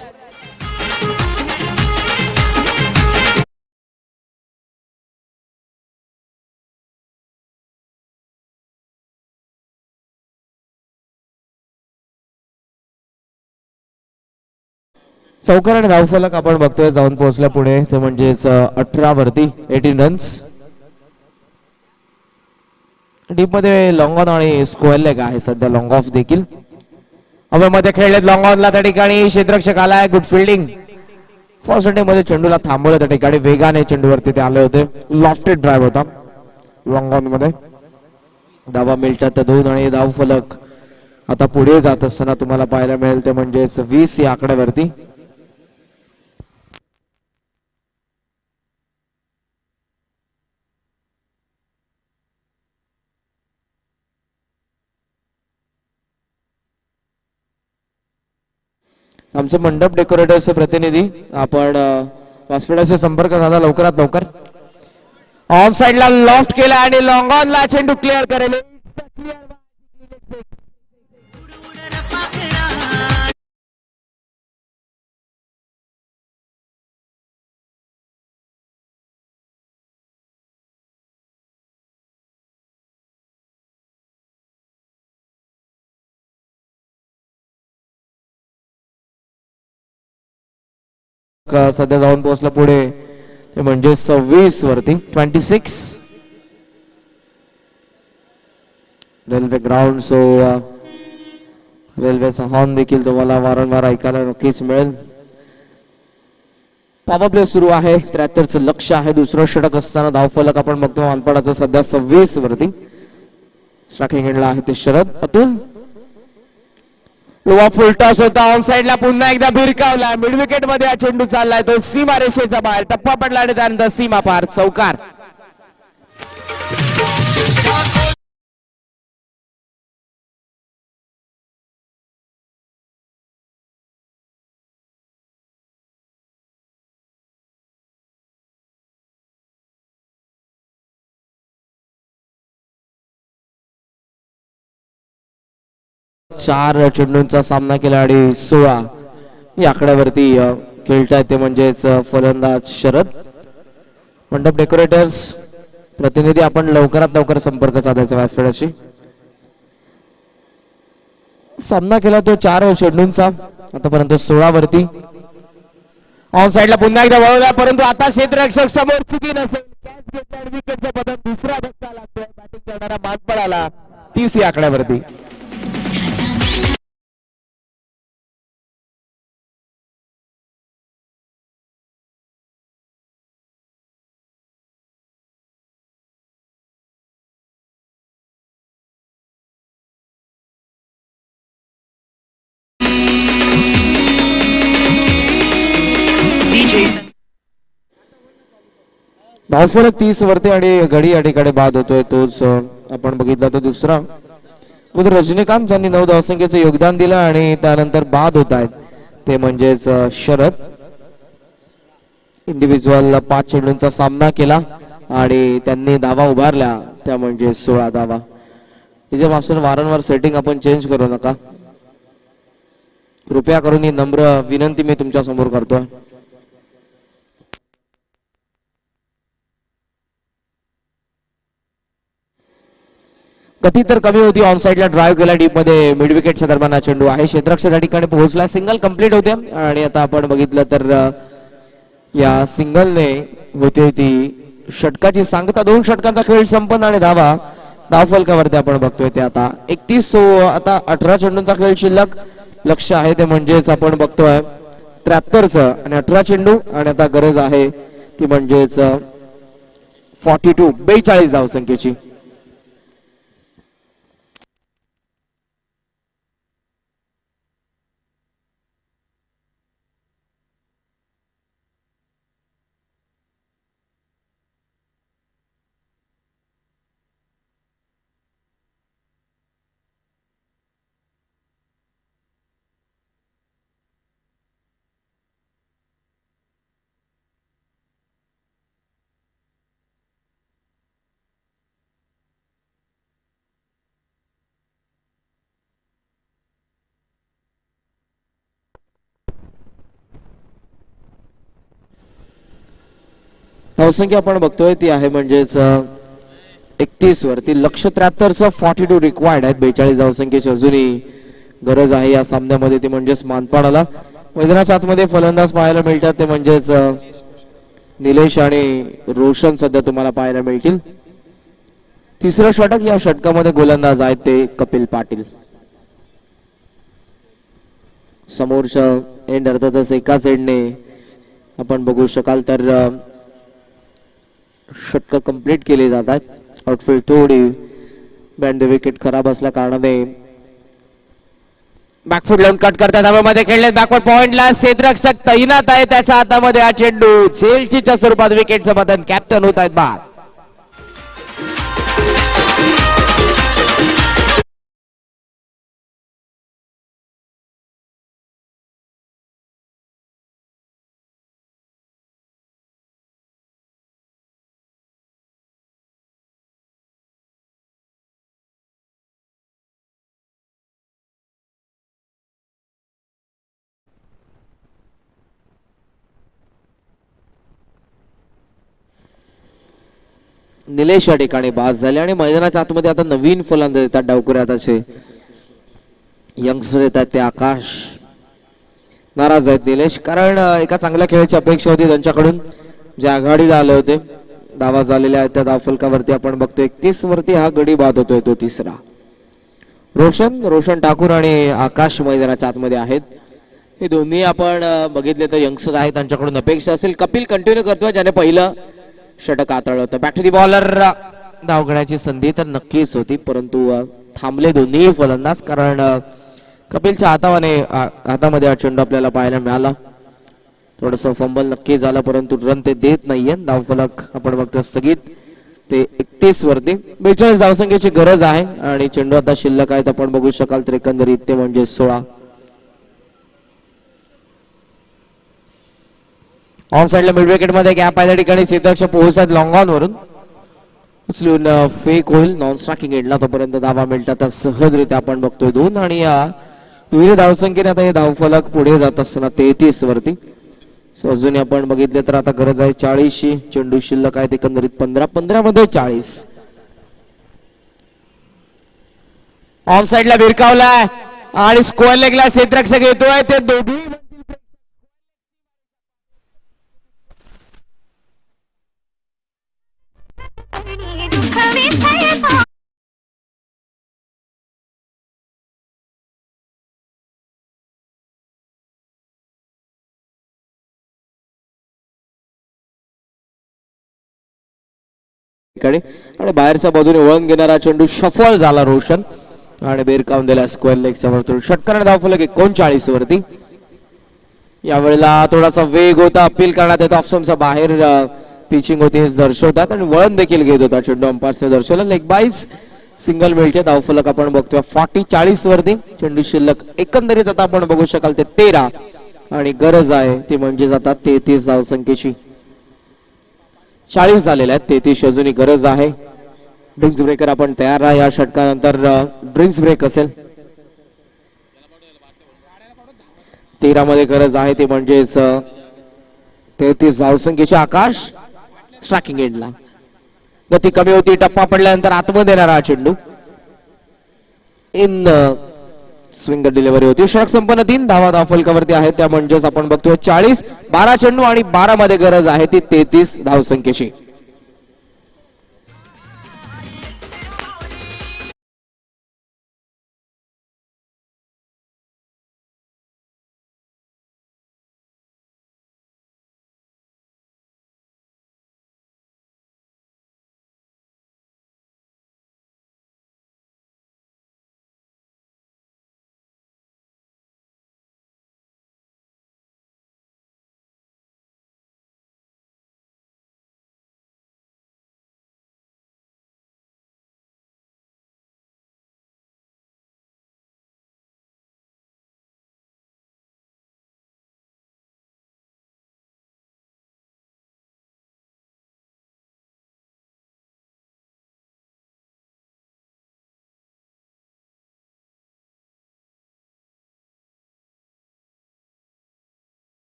चौकार आणि धावफलक आपण बघतोय जाऊन पोहोचल्या पुढे ते म्हणजेच 18 वरती 18 रन्स. डीप मध्ये लॉंग ऑन आणि स्क्वेअर लेग आहे सध्या लॉंग ऑफ देखील. मध्ये खेळलेत लॉंग ऑनला त्या ठिकाणी क्षेत्ररक्षक आलाय. Good fielding. फर्स्ट डे मध्ये चेंडूला थांबवलं त्या ठिकाणी वेगाने चेंडूवरती ते आले होते. लॉफ्टेड ड्राईव्ह होता लॉंग ऑन मध्ये. धावा मिळतात 2 आणि धावफलक आता पुढे जात असताना तुम्हाला पाहायला मिळेल ते म्हणजेच 20 या आकड्यावरती. आमचे मंडप डेकोरेटर्सचे प्रतिनिधी आपण व्यासपीठाशी संपर्क साधा लवकरात लवकर. ऑन साइडला लॉफ्ट केला आणि लॉंग ऑनला चेंडू क्लिअर करेल. सध्या जाऊन पोहोचला पुढे ते म्हणजे 26 वरती 26 रेल्वे ग्राउंड. सो रेल्वेचा हॉर्न देखील तुम्हाला वारंवार ऐकायला नक्कीच मिळेल. पॉवर प्ले सुरू आहे. 73चं लक्ष आहे. दुसरं षटक असताना धावफलक आपण बघतो मानपाडाचं सध्या 26 वरती. स्ट्रायकिंग एंडला आहे ते शरद. अतुल लोवा फुल टॉस होता. ऑन साइडला पुन्हा एकदा भिरकावला. मिड विकेट मध्ये हा चेंडू चाललाय तो सीमा रेषेच्या बाहेर. टप्पा पडला आणि त्यानंतर सीमा पार. चौकार. चार चेंडूंचा सामना केला आणि 16 या आकड्यावरती खेळतायत ते म्हणजेच फलंदाज शरद. मंडप डेकोरेटर्स प्रतिनिधी आपण लवकरात लवकर संपर्क साधायचा व्यासपीठाशी. सामना केला तो 4 चेंडूंचा आतापर्यंत 16 वरती. ऑन साइडला पुन्हा एकदा वळवला परंतु आता क्षेत्ररक्षक समोर चुकी नसेल. कॅच घेतल्यावर विकेटचा पदक दुसरा धक्का लागतोय. बॅटिंग करणारा मानपडाला 30 या आकड्यावरती. धावफलक 30 वरती आणि गडी या ठिकाणी बाद होतोय. तोच आपण बघितला तो दुसरा रजनीकांत ज्यांनी 9 धावसंख्येचं योगदान दिलं आणि त्यानंतर बाद होत आहेत ते म्हणजेच शरद. इंडिव्हिज्युअल 5 चेंडूंचा सामना केला आणि त्यांनी धावा उभारल्या त्या म्हणजे 16 धावा. इथे मास्टर वारंवार सेटिंग आपण चेंज करू नका कृपया करून. ही नम्र विनंती मी तुमच्या समोर करतोय. गती तर कमी होती. ऑन साइडला ड्राईव्ह केला डीप मध्ये. मिड विकेटच्या दरम्यान चेंडू आहे. क्षेत्ररक्षक त्या ठिकाणी पोहोचला. सिंगल कंप्लीट होते आणि आता आपण बघितलं तर या सिंगलने होती ती षटकाची सांगता 2 षटकांचा खेळ संपन्न आणि धाव फलकावरती आपण बघतोय ते आता 31. आता 18 चेंडूंचा खेळ शिल्लक लक्ष आहे ते म्हणजेच आपण बघतोय 73चं आणि 18 चेंडू आणि आता गरज आहे ती म्हणजेच 42 धावसंख्येची. धावसंख्या आपण बघतोय ती आहे म्हणजेच 31 वरती लक्ष 73चं 42 रिक्वायर्ड आहेत. 42 धावसंख्येची अजूनही गरज आहे या सामन्यामध्ये ती म्हणजेच मानपाडाला. मैदानाच्या आतमध्ये फलंदाज पाहायला मिळतात ते म्हणजेच निलेश आणि रोशन सध्या तुम्हाला पाहायला मिळतील. तिसरं षटक या षटकामध्ये गोलंदाज आहेत ते कपिल पाटील. समोरच्या एंड अर्थातच एकाच एंडने आपण बघू शकाल तर षटक कंप्लीट केले जातात. आउटफील्ड थोडी बँड विकेट खराब असल्या कारणाने बॅकफूट लावून कट करतात. हवेमध्ये खेळले बॅकवर्ड पॉइंटला क्षेत्ररक्षक तैनात आहे त्याच्या हातामध्ये हा चेंडू झेलचीच्या स्वरूपात विकेटचं बदन कॅप्टन होत आहेत बाद. निलेश या ठिकाणी बाद झाले आणि मैदानाच्या आतमध्ये आता नवीन फलंदाज येतात डावकुऱ्यात असे यंगस्टर येतात ते आकाश. नाराज आहेत निलेश कारण एका चांगल्या खेळाची अपेक्षा होती त्यांच्याकडून जे आघाडीला आले होते. धावा झालेल्या आहेत त्या धावफलकावरती आपण बघतो 31 वरती हा गडी बाद होतोय तो तिसरा. रोशन ठाकूर आणि आकाश मैदानाच्या आतमध्ये आहेत. हे दोन्ही आपण बघितले तर यंगस्टर आहेत त्यांच्याकडून अपेक्षा असेल. कपिल कंटिन्यू करतोय ज्याने पहिलं षटक हाताळलं होतं. बॅक टू दी बॉलर धाव घेण्याची संधी तर नक्कीच होती परंतु थांबले दोन्ही फलंदाज कारण कपिलच्या हातामध्ये हा चेंडू आपल्याला पाहायला मिळाला. थोडस फंबल नक्की झालं परंतु रन ते देत नाहीये. धावफलक आपण बघतो स्थगित ते 31 वरती 42 धावसंख्येची गरज आहे आणि चेंडू आता शिल्लक आहेत आपण बघू शकाल तर एकंदरीत ते म्हणजे 16. ऑन साइडला मिड विकेट मध्ये गॅप आहे त्या ठिकाणी क्षेत्ररक्षक पोहोचतात लॉंग ऑन वरून उचलून फेक होईल नॉन स्ट्रायकिंग एंडला तोपर्यंत धावा मिळतात सहजरित्या आपण बघतोय 2 आणि या दुहेरी धावसंख्येने आता हे धावफलक पुढे जात असताना 33 वरती. सो अजूनही आपण बघितले तर आता गरज आहे 40ची. चेंडू शिल्लक आहेत एकंदरीत 15 मध्ये 40. ऑन साइडला भिरकावलाय आणि स्क्वेअर लेगला क्षेत्ररक्षक येतोय ते दोघी आणि बाहेरच्या बाजूने वळण घेणारा चेंडू शफल झाला रोशन आणि बेरकावून दिला स्क्वेअर लेगच्या वरतून. षटकाने धावफलक 39 वरती. यावेळेला थोडासा वेग होता अपील करण्यात येतो ऑफस्टंपच्या बाहेर पिचिंग होती हे दर्शवतात आणि वळण देखील घेत होता चेंडू अंपायर्सने दर्शवलं. लेग बाईज सिंगल मिळते. धावफलक आपण बघतोय 40 वरती. चेंडू शिल्लक एकंदरीत आता आपण बघू शकाल ते 13 आणि गरज आहे ती म्हणजे आता 33 धावसंख्येची. 40 झालेल्या आहेत 33 अजूनही गरज आहे. ड्रिंक्स ब्रेकर आपण तयार आहे. या षटकानंतर ड्रिंक्स ब्रेक असेल. 13 मध्ये गरज आहे ती म्हणजेच 33 धावसंख्येची. आकाश स्ट्रायकिंग एंडला गती कमी होती. टप्पा पडल्यानंतर आतमध्ये येणारा चेंडू इन स्विंग डिलिव्हरी होती. षटक संपन्न 3 धावा धावफलकावरती आहेत त्या म्हणजेच आपण बघतोय 40. 12 चेंडू आणि 12 मध्ये गरज आहे ती 33 धावसंख्येची.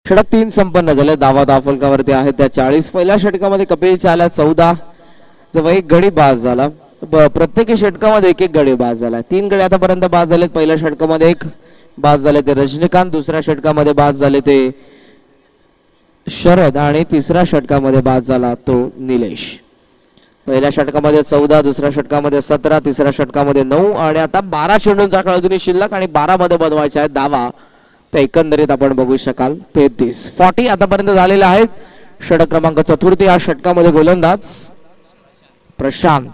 षटक 3 संपन्न झाले. धावफलकावरती आहेत त्या 40. पहिल्या षटकामध्ये कपिलच्या आल्या 14, जवळ एक गडी बाद झाला. प्रत्येक षटकामध्ये एक एक गडी बाद झाला. 3 गडी आतापर्यंत बाद झालेत. पहिल्या षटकामध्ये एक बाद झाले ते रजनीकांत, दुसऱ्या षटकामध्ये बाद झाले ते शरद आणि तिसऱ्या षटकामध्ये बाद झाला तो निलेश. पहिल्या षटकामध्ये 14, दुसऱ्या षटकामध्ये 17, तिसऱ्या षटकामध्ये 9 आणि आता 12 चेंडूंचा काळ अजूनही शिल्लक आणि 12 मध्ये बनवायचे आहेत धावा. तर एकंदरीत आपण बघू शकाल 33-40 आतापर्यंत झालेले आहेत. षटक क्रमांक 4 या षटकामध्ये गोलंदाज प्रशांत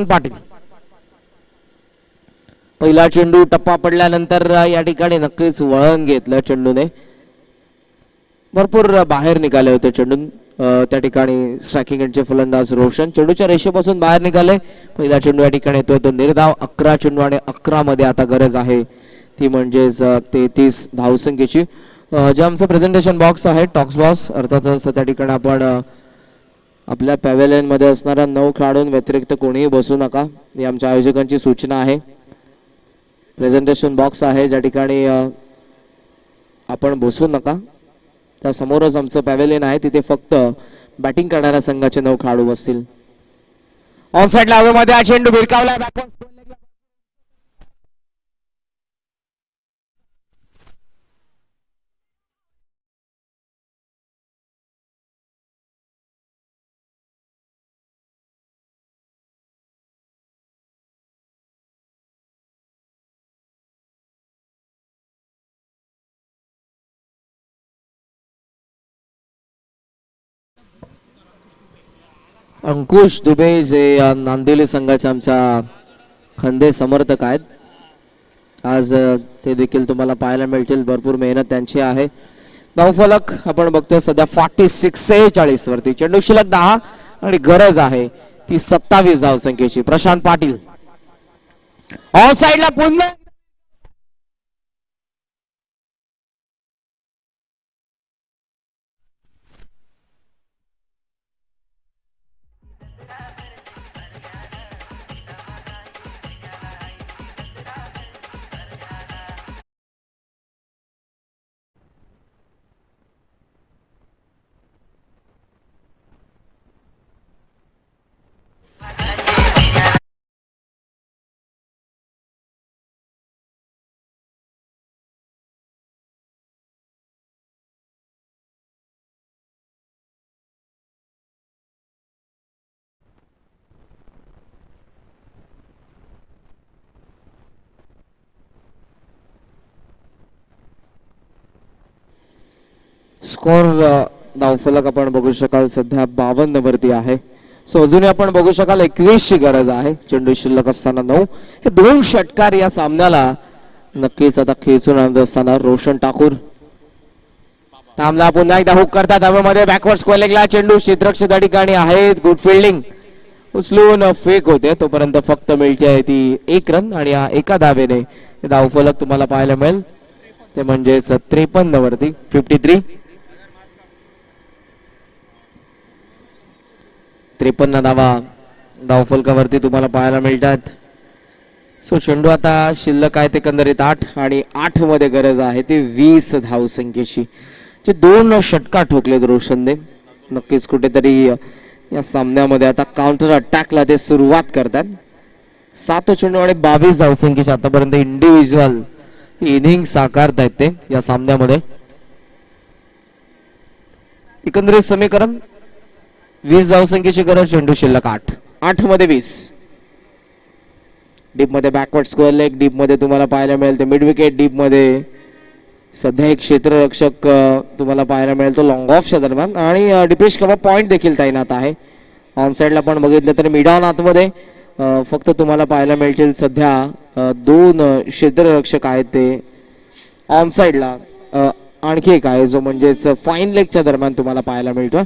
पाटील. पहिला चेंडू टप्पा पडल्यानंतर या ठिकाणी नक्कीच वळण घेतलं चेंडूने. भरपूर बाहेर निघाले होते चेंडून. त्या ठिकाणी स्ट्रायकिंग एंडचे फलंदाज रोशन चेंडूच्या रेषेपासून बाहेर निघाले. पहिला चेंडू या ठिकाणी येतोय तो निर्धाव. 11 चेंडू आणि 11 मध्ये आता गरज आहे ती म्हणजेच 33 धावसंख्येची. जे आमचं प्रेझेंटेशन बॉक्स आहे टॉक्स बॉक्स अर्थातच त्या ठिकाणी आपण आपल्या पॅव्हेलियन मध्ये असणाऱ्या 9 खेळाडूं व्यतिरिक्त कोणीही बसू नका ही आमच्या आयोजकांची सूचना आहे. प्रेझेंटेशन बॉक्स आहे ज्या ठिकाणी आपण बसू नका. त्या समोरच आमचं पॅव्हेलियन आहे तिथे फक्त बॅटिंग करणाऱ्या संघाचे 9 खेळाडू बसतील. ऑन साइड मध्ये हा चेंडू भिरकावला. अंकुश दुबे जे नांदिवली संघाचे आमच्या खंदे समर्थक आहेत. आज ते देखील तुम्हाला पाहायला मिळतील. भरपूर मेहनत त्यांची आहे. धावफलक आपण बघतोय सध्या 46-46 वरती. चेंडू शिल्लक 10 आणि गरज आहे ती 27 धावसंख्येची. प्रशांत पाटील ऑन साइडला पुन्हा स्कोर धावफलक आपण बघू शकाल सध्या 52 वरती आहे. सो अजूनही आपण बघू शकाल 21 ची गरज आहे. चेंडू शिल्लक असताना 9. हे 2 षटकार या सामन्याला नक्कीच आता खेचून आणत असताना रोशन ठाकूर थांबला. पुन्हा एकदा हुक करतात हवेमध्ये. बॅकवर्ड स्क्वेअर लेगला चेंडू क्षेत्ररक्षक त्या ठिकाणी आहेत. Good fielding. उचलून फेक होते तोपर्यंत फक्त मिळते आहे ती 1 रन आणि या एका धावेने धावफलक तुम्हाला पाहायला मिळेल ते म्हणजे 53 वरती 53. 53 धावा धावफलकावरती तुम्हाला पाहायला मिळतात. सो चेंडू आता शिल्लक आहेत एकंदरीत 8 आणि 8 मध्ये गरज आहे ती 20 धावसंख्येची. जे 2 षटका ठोकलेत रोशनने. नक्कीच कुठेतरी या सामन्यामध्ये आता काउंटर अटॅकला ते सुरुवात करतात. 7 चेंडू आणि 22 धावसंख्येची आतापर्यंत इंडिव्हिज्युअल इनिंग साकारतायत ते या सामन्यामध्ये. एकंदरीत समीकरण 20 धावसंख्येची गरज. चेंडू शिल्लक 8 मध्ये 20. डीप मध्ये बॅकवर्ड स्क्वेअर लेग. डीप मध्ये तुम्हाला पाहायला मिळेल ते मिड विकेट. डीप मध्ये सध्या एक क्षेत्ररक्षक तुम्हाला पाहायला मिळेल तो लॉंग ऑफच्या दरम्यान आणि डिपेश कव्हर पॉइंट देखील तैनात आहे. ऑन साइडला पण बघितलं तर मिडॉन आतमध्ये फक्त तुम्हाला पाहायला मिळतील सध्या 2 क्षेत्ररक्षक आहेत ते ऑन साइडला. आणखी एक आहे जो म्हणजेच फाईन लेगच्या दरम्यान तुम्हाला पाहायला मिळतो.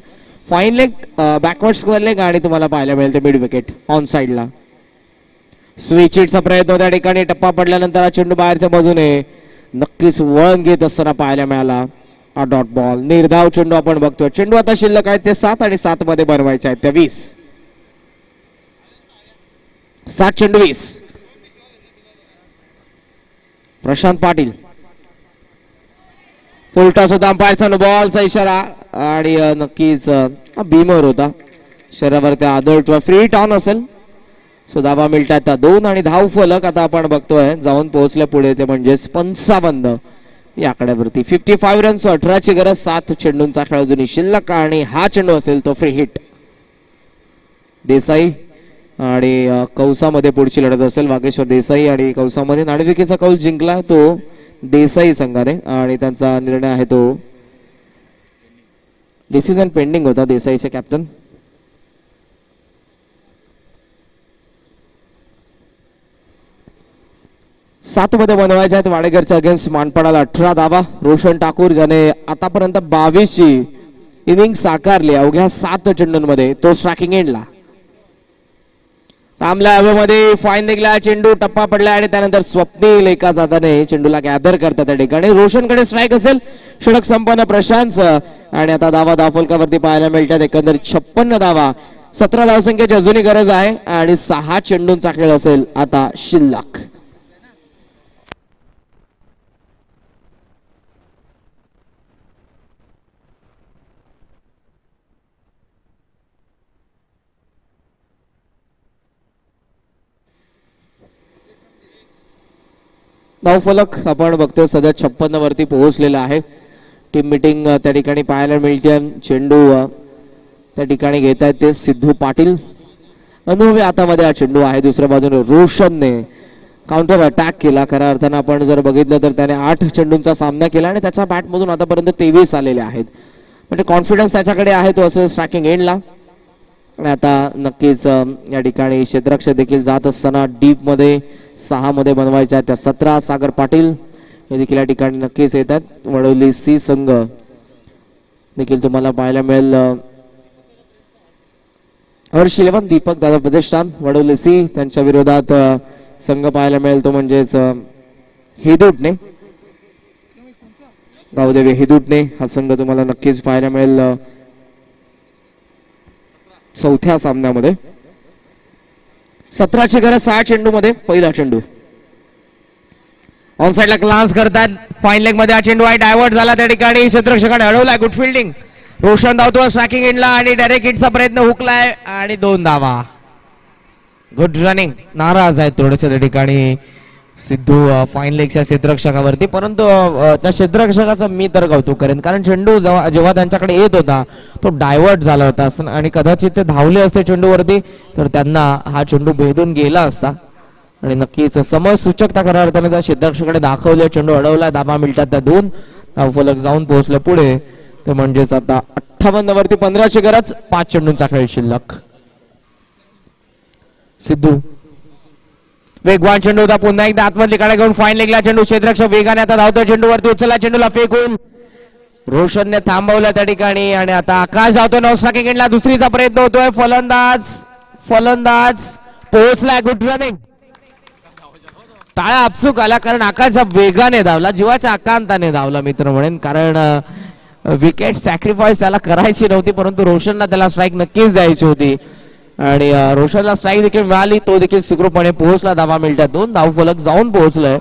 Fine leg backward square leg आणि तुम्हाला पाहायला मिळेल ते मिड विकेट ऑन साइडला. स्विच हिटचा प्रयत्न त्या ठिकाणी टप्पा पडल्यानंतर चेंडू बाहेरच्या बाजूने नक्कीच वळण घेत असताना पाहायला मिळाला. हा डॉट बॉल निर्धाव चेंडू आपण बघतोय. चेंडू आता शिल्लक आहेत ते 7 आणि 7 मध्ये बनवायचे आहेत त्या 20. 7 चेंडू 20. प्रशांत पाटील फुलटॉस होता, अंपायरचा नो बॉलचा इशारा आणि नक्कीच भीमर होता शरीरावर त्या आदळ किंवा फ्री टॉन असेल. सो धावा मिळतात त्या 2 आणि धाव फलक आता आपण बघतोय जाऊन पोहोचल्या पुढे ते म्हणजेच 55 या आकड्यावरती. 55 रन्स, 18ची गरज, 7 चेंडूंचा खेळ अजूनही शिल्लक आणि हा चेंडू असेल तो फ्री हिट. देसाई आणि कौसामध्ये पुढची लढत असेल. वागेश्वर देसाई आणि कौसामध्ये नाणेफेकीचा कौल जिंकला तो देसाई संघाने आणि त्यांचा निर्णय आहे तो डिसिजन पेंडिंग होता देसाईचे कॅप्टन. सात मध्ये बनवायचे आहेत वाडेकरच्या अगेन्स्ट मानपाडाला. 18 धावा. रोशन ठाकूर ज्याने आतापर्यंत 22ची इनिंग साकारली अवघ्या 7 चेंडूंमध्ये, तो स्ट्रायकिंग एंडला. तांबल्या हवेमध्ये फाईन निघला, चेंडू टप्पा पडला आणि त्यानंतर स्वप्नील एका जाताने चेंडूला गॅदर करतात त्या ठिकाणी. रोशनकडे स्ट्राईक असेल. षटक संपन्न प्रशांत आणि आता धावा धावफलकावरती पाहायला मिळतात एकंदर 56 धावा. 17 धावसंख्येची अजूनही गरज आहे आणि 6 चेंडूंचा खेळ असेल आता शिल्लक. धावफलक आपण बघतोय सध्या 56 वरती पोहोचलेला आहे. टीम मीटिंग त्या ठिकाणी पाहायला मिळते. चेंडू त्या ठिकाणी घेत आहेत ते सिद्धू पाटील. अनुभवी हातामध्ये हा चेंडू आहे. दुसऱ्या बाजूने रोशनने काउंटर अटॅक केला. खऱ्या अर्थानं आपण जर बघितलं तर त्याने 8 चेंडूंचा सामना केला आणि त्याच्या बॅटमधून आतापर्यंत 23 आलेले आहेत. म्हणजे कॉन्फिडन्स त्याच्याकडे आहे तो असेल स्ट्रायकिंग एंडला. आणि आता नक्कीच या ठिकाणी क्षेत्ररक्षक देखील जात असताना डीप मध्ये 6 मध्ये बनवायच्या त्या 17 सागर पाटील हे देखील या ठिकाणी नक्कीच येतात. वडोली सी संघ देखील तुम्हाला पाहायला मिळेल. हर्ष 11 दीपक दादा प्रतिष्ठान वडोली सी त्यांच्या विरोधात संघ पाहायला मिळेल तो म्हणजेच हिदूटने, गावदेवी हिदूटने हा संघ तुम्हाला नक्कीच पाहायला मिळेल चौथ्या सामन्यामध्ये. 17ची गरज 6 चेंडू मध्ये. पहिला चेंडू ऑन साइडला क्लास करतात. फाईन लेग मध्ये हा चेंडू आहे. डायव्हर्ट झाला त्या ठिकाणी. क्षेत्ररक्षकाने अडवलाय. Good fielding. रोशन धावतो स्ट्रायकिंग एंडला आणि डायरेक्ट हिटचा प्रयत्न हुकलाय आणि 2 धावा. Good running. नाराज आहे थोडंसं त्या ठिकाणी सिद्धू फाईन लेगच्या क्षेत्ररक्षकावरती, परंतु त्या क्षेत्ररक्षकाचं मी तर कौतुक करेन कारण चेंडू जेव्हा त्यांच्याकडे येत होता तो डायव्हर्ट झाला होता आणि कदाचित ते धावले असते चेंडूवरती तर त्यांना हा चेंडू भेदून गेला असता. आणि नक्कीच समसूचकता खऱ्या अर्थाने त्या क्षेत्ररक्षकाकडे दाखवले. चेंडू अडवला. धावा मिळतात त्या 2. धावफलक जाऊन पोहोचले पुढे ते म्हणजेच आता 58 वरती 15ची गरज. 5 चेंडूंचा खेळ शिल्लक. सिद्धू वेगवान चेंडू होता. पुन्हा एकदा आतमधली कडे घेऊन फाईन लेगला चेंडू. क्षेत्ररक्षक वेगाने आता धावतोय चेंडूवरती. उचलला चेंडूला फेकून रोशनने थांबवलं त्या ठिकाणी आणि आता आकाश धावतोय नॉन स्ट्रायकिंग एंडला. दुसरीचा प्रयत्न होतोय. फलंदाज पोहोचलाय. Good running. टाळा आपसूक आला कारण आकाश वेगाने धावला, जीवाच्या आकांताने धावला मित्र म्हणेन, कारण विकेट सॅक्रिफाईस त्याला करायची नव्हती परंतु रोशनला त्याला स्ट्राईक नक्कीच द्यायची होती आणि रोशनला स्ट्राईक देखील मिळाली. तो देखील सुखरूपपणे पोहोचला. धावा मिळतात 2. धावफलक जाऊन पोहोचलाय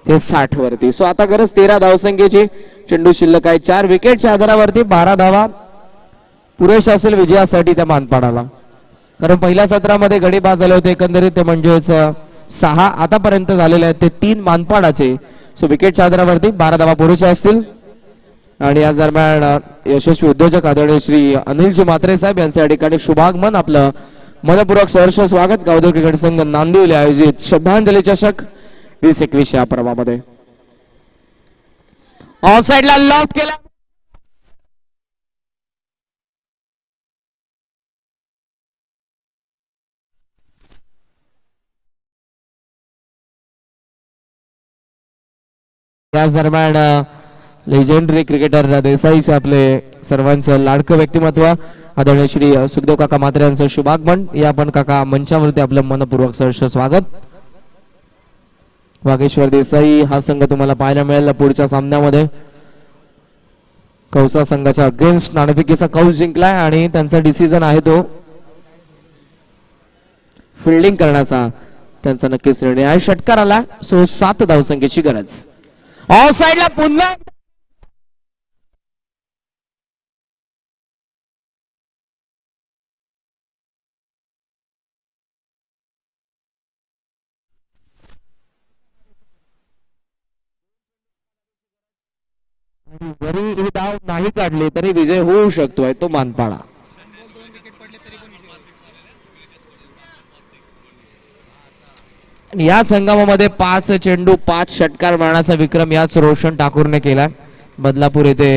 ते 60 वरती. सो आता गरज 13 धावसंख्येची. चेंडू शिल्लक आहे 4. विकेटच्या आधारावरती 12 धावा पुरेशा असेल विजयासाठी त्या मानपाडाला, कारण पहिल्या सत्रामध्ये गडी बाद झाले होते एकंदरीत ते म्हणजेच 6 आतापर्यंत झालेले आहेत ते 3 मानपाडाचे. सो विकेटच्या आधारावरती 12 धावा पुरेशा असतील. आणि या दरम्यान यशस्वी उद्योजक आदरणीय श्री अनिलजी म्हात्रे साहेब यांच्या या ठिकाणी शुभागमन आपलं मनपूर्वक सहर्ष स्वागत. गावदेव क्रिकेट संघ नांदिवली आयोजित श्रद्धांजली चषक 2021 या पर्वामध्ये. ऑन साइडला लॉक केला. याच दरम्यान लेजेंडरी क्रिकेटर देसाईचे आपले सर्वांचं लाडकं व्यक्तिमत्व आदरणीय श्री सुखदेव काका म्हात्रे यांचं शुभागमन. या पण काका मंचावरती आपलं मनपूर्वक सहर्ष स्वागत. वागेश्वर देसाई हा संघ तुम्हाला पाहायला मिळेल पुढच्या सामन्यामध्ये. कौसा संघाच्या अगेन्स्ट नाणेफेकीचा कौल जिंकलाय आणि त्यांचा डिसिजन आहे तो फिल्डिंग करण्याचा. त्यांचा नक्कीच निर्णय आहे. षटकार आला. सो 7 धावसंख्येची गरज. ऑफ साइडला पुन्हा जरी ही धाव नाही काढली तरी विजय होऊ शकतोय तो मानपाडा. या संगमामध्ये 5 चेंडू 5 षटकार मारण्याचा विक्रम याच रोशन ठाकूरने केला बदलापूर येथे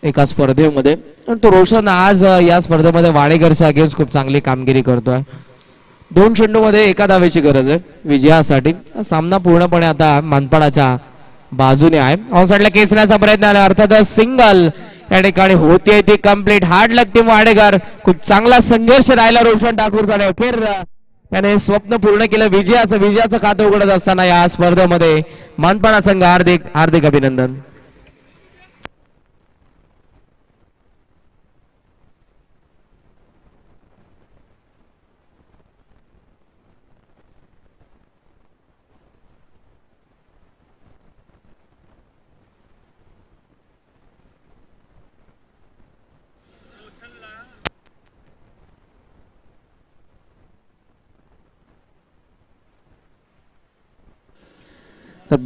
एका स्पर्धेमध्ये. तो रोशन आज या स्पर्धेमध्ये वाडेकरच्या अगेन्स्ट खूप चांगली कामगिरी करतोय. 2 चेंडू मध्ये एका धावेची गरज आहे विजयासाठी. सामना पूर्णपणे आता मानपाडाच्या बाजूने आहे. ऑनसाइडला खेचण्याचा प्रयत्न आला अर्थातच सिंगल या ठिकाणी होते ती कंप्लीट. हार्ड लक टीम वाडेकर. खूप चांगला संघर्ष राहिला रोशन ठाकूरचा. अखेर त्याने स्वप्न पूर्ण केलं विजयाचं खातं उघडत असताना या स्पर्धेमध्ये मानपाडा संघ हार्दिक अभिनंदन.